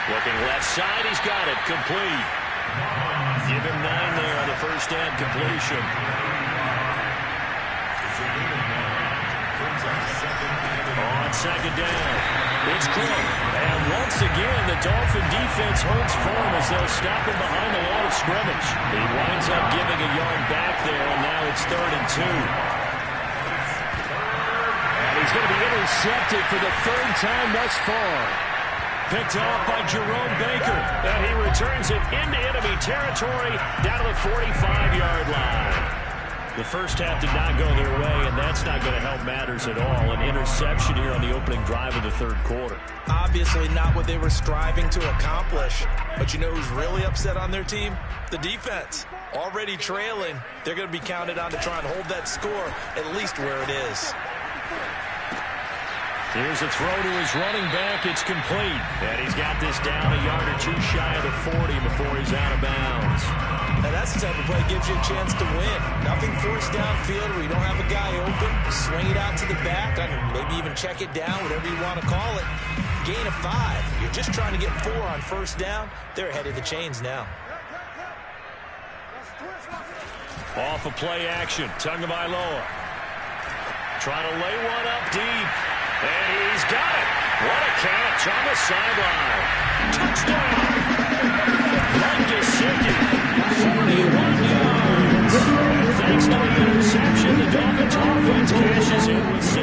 Looking left side, he's got it, complete. Give him 9 there on the first down completion. On second down, it's Cook. And once again, the Dolphin defense holds firm as they'll stop him behind the line of scrimmage. He winds up giving a yard back there, and now it's 3rd and 2. And he's going to be intercepted for the 3rd time thus far. Picked off by Jerome Baker, and he returns it into enemy territory down to the 45-yard line. The first half did not go their way, and that's not going to help matters at all. An interception here on the opening drive of the 3rd quarter. Obviously not what they were striving to accomplish. But you know who's really upset on their team? The defense. Already trailing. They're going to be counted on to try and hold that score at least where it is. Here's a throw to his running back. It's complete. And he's got this down a yard or 2 shy of the 40 before he's out of bounds. Now that's the type of play that gives you a chance to win. Nothing forced downfield where you don't have a guy open. Swing it out to the back. Maybe even check it down, whatever you want to call it. Gain of 5. You're just trying to get 4 on first down. They're ahead of the chains now. Off of play action. Tagovailoa. Trying to lay one up deep. And he's got it. What a catch on the sideline. Touchdown. Mike Gesicki, 41 yards. And thanks to the interception, the Dolphins offense cashes in with 6.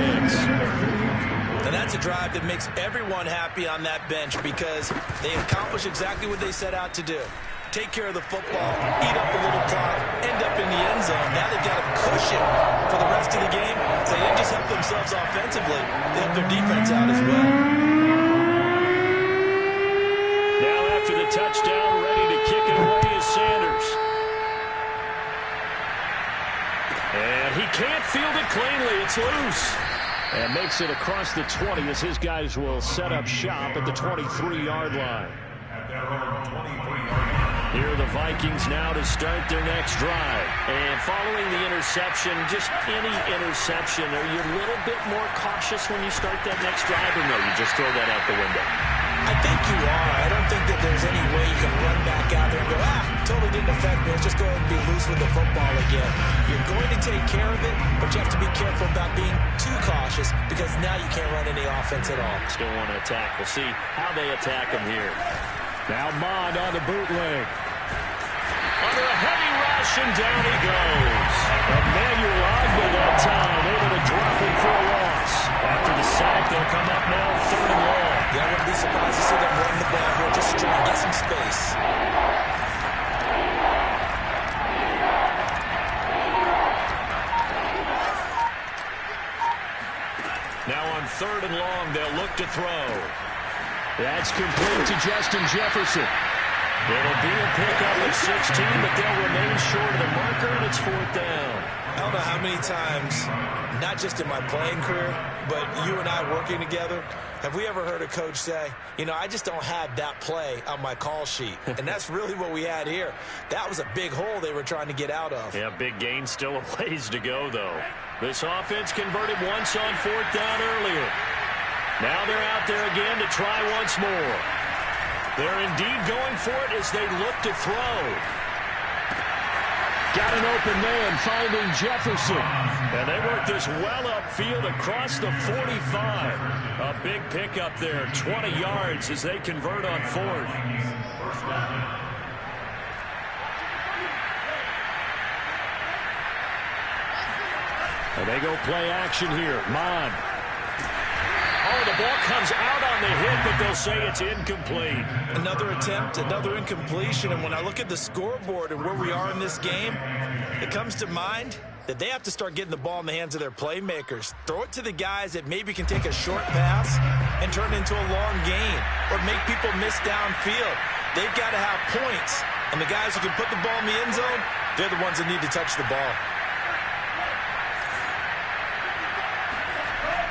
And that's a drive that makes everyone happy on that bench because they accomplish exactly what they set out to do. Take care of the football, eat up a little clock, end up in the end zone. Now they've got a cushion for the rest of the game. So they didn't just help themselves offensively, they helped their defense out as well. Now after the touchdown, ready to kick it away is Sanders. And he can't field it cleanly. It's loose. And makes it across the 20 as his guys will set up shop at the 23-yard line. Here are the Vikings now to start their next drive. And following the interception, just any interception, are you a little bit more cautious when you start that next drive, or no, you just throw that out the window? I think you are. I don't think that there's any way you can run back out there and go, totally didn't affect me. Let's just go ahead and be loose with the football again. You're going to take care of it, but you have to be careful about being too cautious because now you can't run any offense at all. Still want to attack. We'll see how they attack him here. Now Mond on the bootleg. Under a heavy rush, and down he goes. Emmanuel Ogba that time, able to drop him for a loss. After the sack, they'll come up now 3rd and long. Yeah, I wouldn't be surprised to see them run the ball here just to try and get some space. Now on 3rd and long, they'll look to throw. That's complete to Justin Jefferson. It'll be a pickup of 16, but they'll remain short of the marker, and it's 4th down. I don't know how many times, not just in my playing career, but you and I working together, have we ever heard a coach say, you know, I just don't have that play on my call sheet. And that's really what we had here. That was a big hole they were trying to get out of. Yeah, big gain, still a ways to go, though. This offense converted once on 4th down earlier. Now they're out there again to try once more. They're indeed going for it as they look to throw. Got an open man finding Jefferson. And they work this well upfield across the 45. A big pickup there, 20 yards as they convert on 4th. And they go play action here. Mon. Oh, the ball comes out on the hit, but they'll say it's incomplete. Another attempt, another incompletion, and when I look at the scoreboard and where we are in this game, it comes to mind that they have to start getting the ball in the hands of their playmakers. Throw it to the guys that maybe can take a short pass and turn it into a long gain or make people miss downfield. They've got to have points, and the guys who can put the ball in the end zone, they're the ones that need to touch the ball.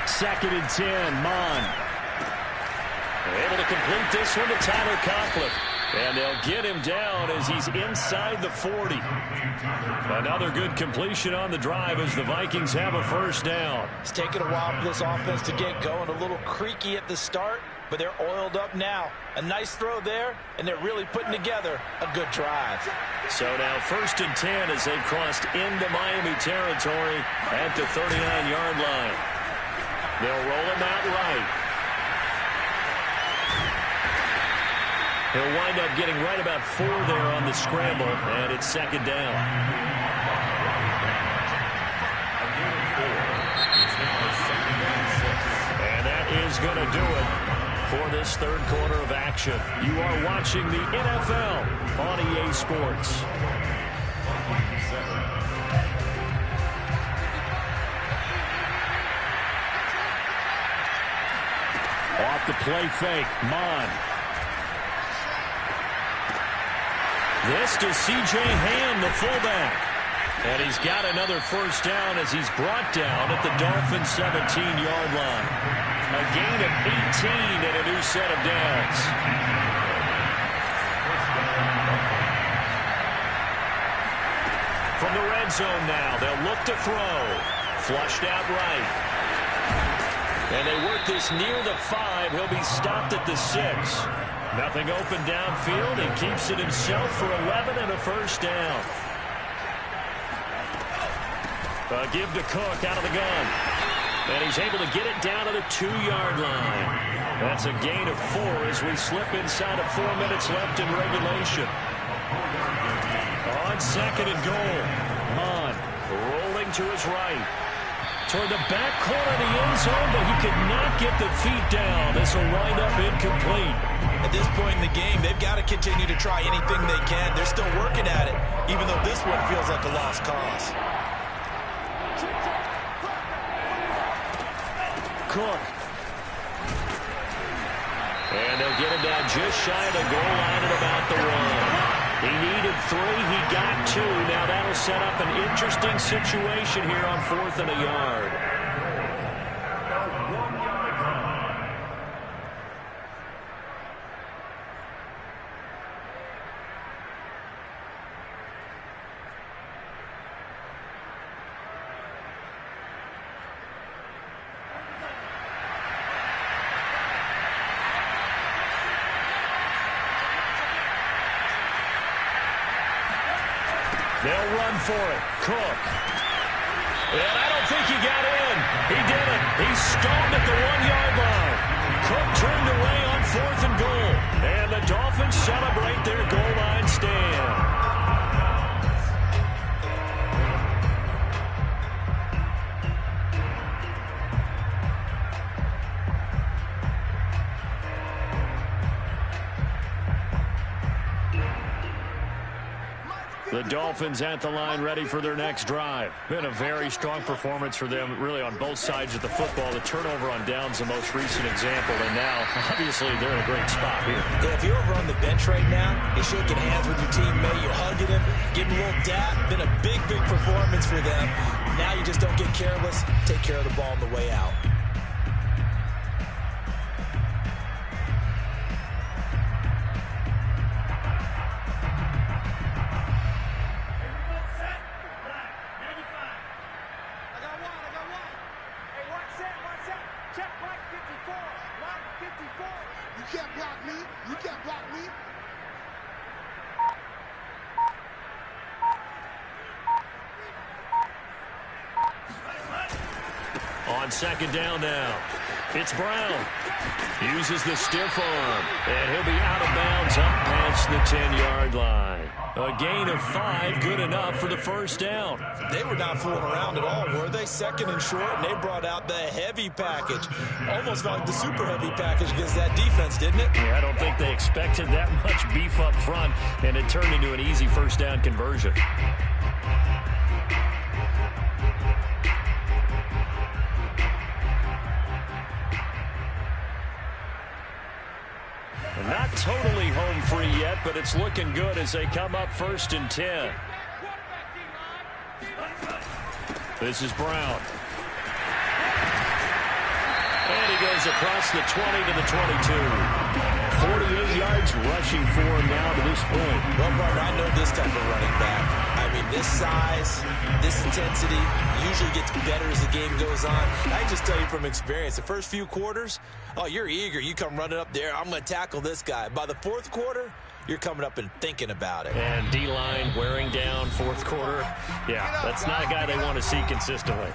2nd and 10, Mon. Able to complete this one to Tyler Conklin. And they'll get him down as he's inside the 40. Another good completion on the drive as the Vikings have a 1st down. It's taken a while for this offense to get going. A little creaky at the start, but they're oiled up now. A nice throw there, and they're really putting together a good drive. So now 1st and 10 as they've crossed into Miami territory at the 39-yard line. They'll roll him out right. He'll wind up getting right about 4 there on the scramble, and it's 2nd down. And that is going to do it for this 3rd quarter of action. You are watching the NFL on EA Sports. Off the play fake, Mon. This to C.J. Ham, the fullback. And he's got another 1st down as he's brought down at the Dolphins' 17-yard line. A gain of 18 and a new set of downs. From the red zone now, they'll look to throw. Flushed out right. And they work this near the 5. He'll be stopped at the 6. Nothing open downfield. He keeps it himself for 11 and a 1st down. A give to Cook out of the gun. And he's able to get it down to the 2-yard line. That's a gain of 4 as we slip inside of 4 minutes left in regulation. On 2nd and goal. Mon rolling to his right. Toward the back corner of the end zone, but he could not get the feet down. This will wind up incomplete. At this point in the game, they've got to continue to try anything they can. They're still working at it, even though this one feels like a lost cause. Cook. And they'll get him down just shy of the goal line at about the 1. He needed 3. He got 2. Now that'll set up an interesting situation here on 4th and a yard. They'll run for it. Cook. And I don't think he got in. He didn't. He stalled at the 1-yard line. Cook turned away on 4th and goal. And the Dolphins celebrate their goal line stand. The Dolphins at the line, ready for their next drive. Been a very strong performance for them, really, on both sides of the football. The turnover on downs, the most recent example, and now, obviously, they're in a great spot here. Yeah, if you're over on the bench right now, you're shaking hands with your teammate, you're hugging him, giving him a little dap. Been a big, big performance for them. Now you just don't get careless. Take care of the ball on the way out. You can't block me. You can't block me. On second down now, it's Brown. Uses the stiff arm, and he'll be out of bounds up past the 10-yard line. A gain of 5, good enough for the first down. They were not fooling around at all, were they? Second and short, and they brought out the heavy package. Almost like the super heavy package against that defense, didn't it? Yeah, I don't think they expected that much beef up front, and it turned into an easy first down conversion. Not totally home free yet, but it's looking good as they come up 1st and 10. This is Brown. And he goes across the 20 to the 22. 48 yards rushing for him now to this point. Well, partner, I know this type of running back. I mean, this size, this intensity usually gets better as the game goes on. I can just tell you from experience, the first few quarters, oh, you're eager. You come running up there, I'm going to tackle this guy. By the fourth quarter, you're coming up and thinking about it. And D-line wearing down fourth quarter. Yeah, that's not a guy they want to see consistently.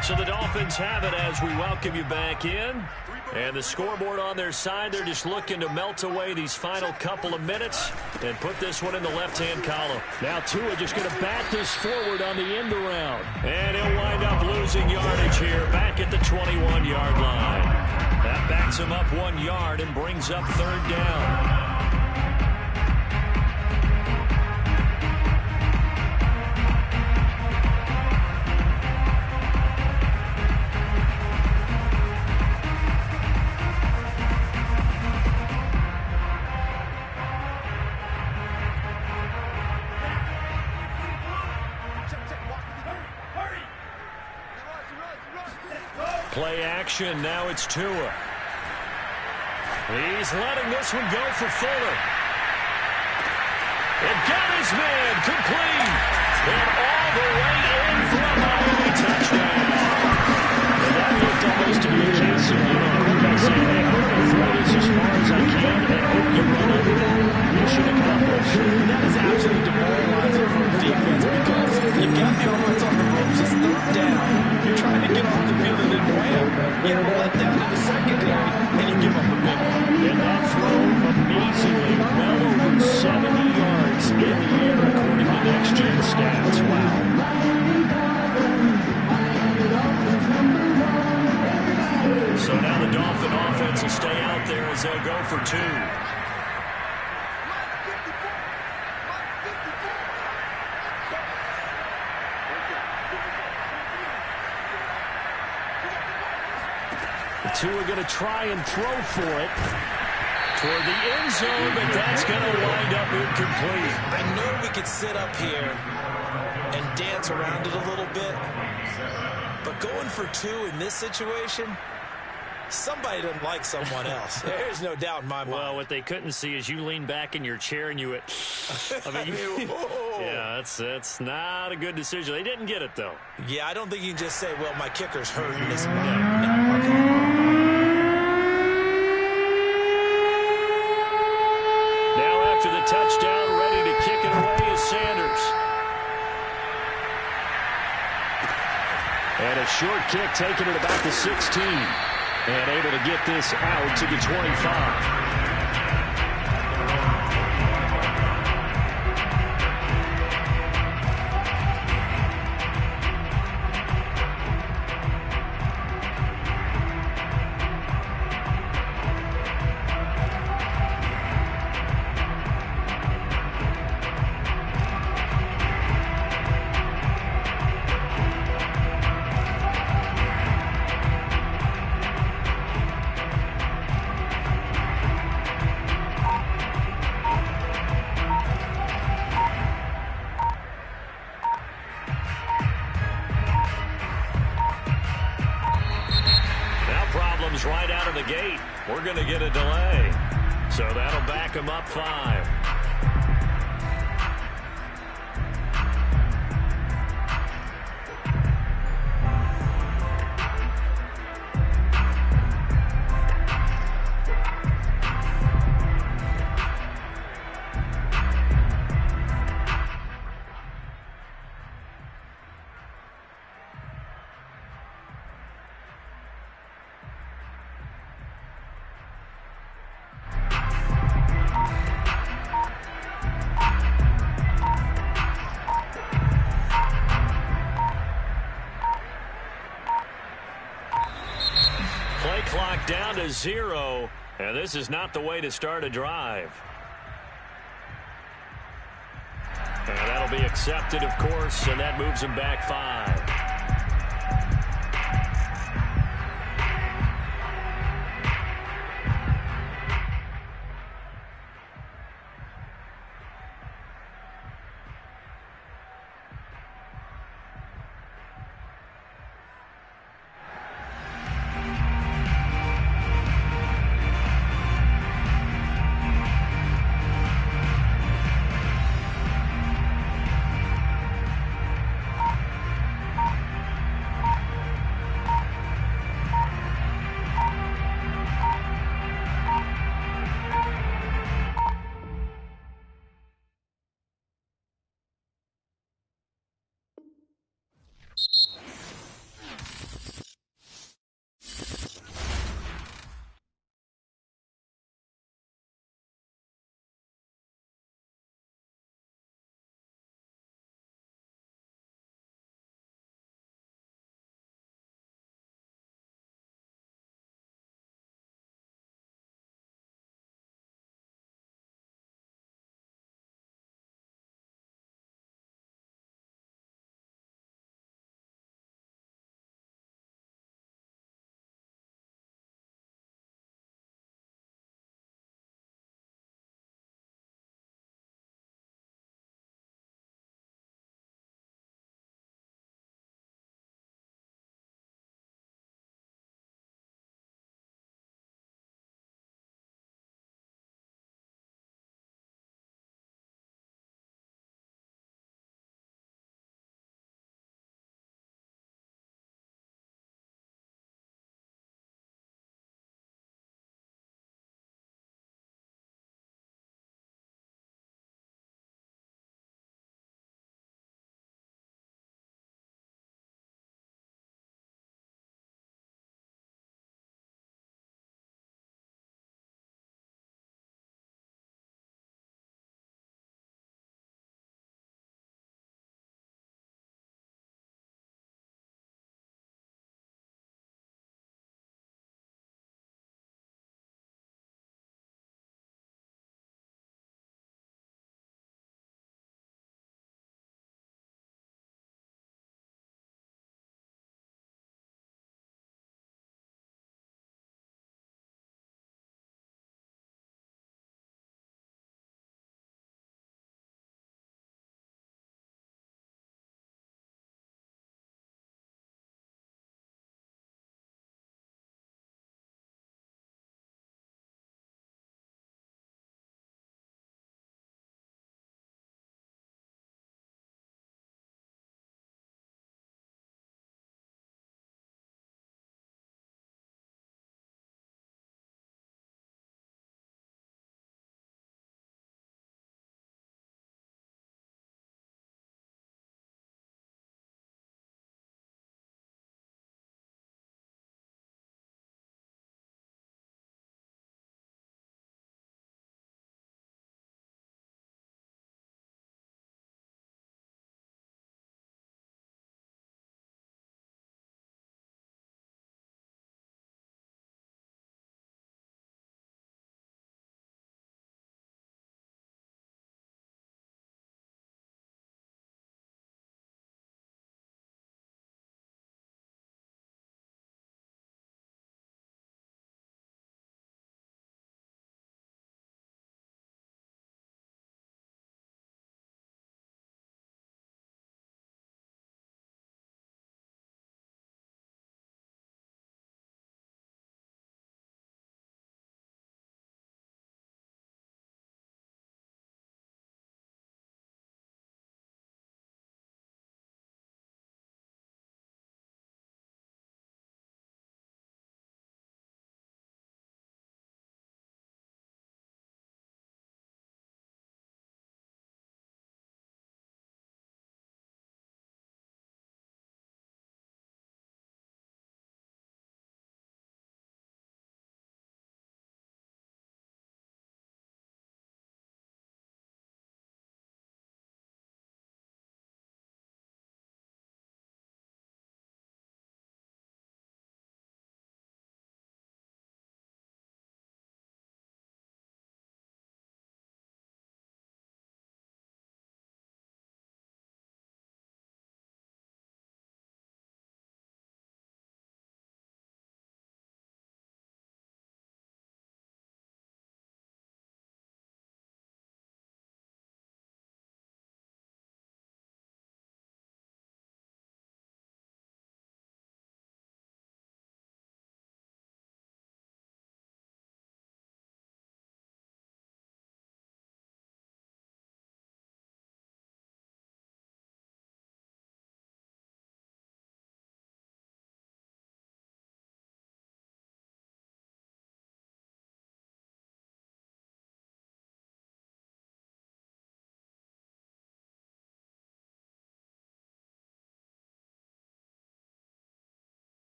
So the Dolphins have it as we welcome you back in. And the scoreboard on their side, they're just looking to melt away these final couple of minutes and put this one in the left-hand column. Now Tua just going to bat this forward on the end around. And he'll wind up losing yardage here back at the 21-yard line. That backs him up 1 yard and brings up 3rd down. Play action, now it's Tua. He's letting this one go for Fuller. And got his man complete. And all the way in for a Miami touchdown. And that looked almost to be a case of, quarterback saying, hey, I'm going to throw this as far as I can and hope you run it. Mission accomplished. That is absolutely demoralizing for a defense because you've got the offense on the ropes. It's 3rd down. You're trying to get off the field and then wham, you have a letdown in the secondary, and you give up a big one. And that throw, amazingly, well over 70 yards in the air, according to next-gen stats. Wow. So now the Dolphin offense will stay out there as they'll go for 2. Tua going to try and throw for it toward the end zone, but that's going to wind up incomplete. I know we could sit up here and dance around it a little bit, but going for 2 in this situation, somebody doesn't like someone else. There's no doubt in my mind. Well, what they couldn't see is you lean back in your chair and you went, I mean, yeah, that's not a good decision. They didn't get it, though. Yeah, I don't think you can just say, well, my kicker's hurting this one. No. Okay. Now after the touchdown, ready to kick it away is Sanders. And And a short kick taking it about the 16. And able to get this out to the 25. Right out of the gate. We're going to get a delay. So that'll back him up 5. Clock down to 0, and this is not the way to start a drive. And that'll be accepted, of course, and that moves him back 5.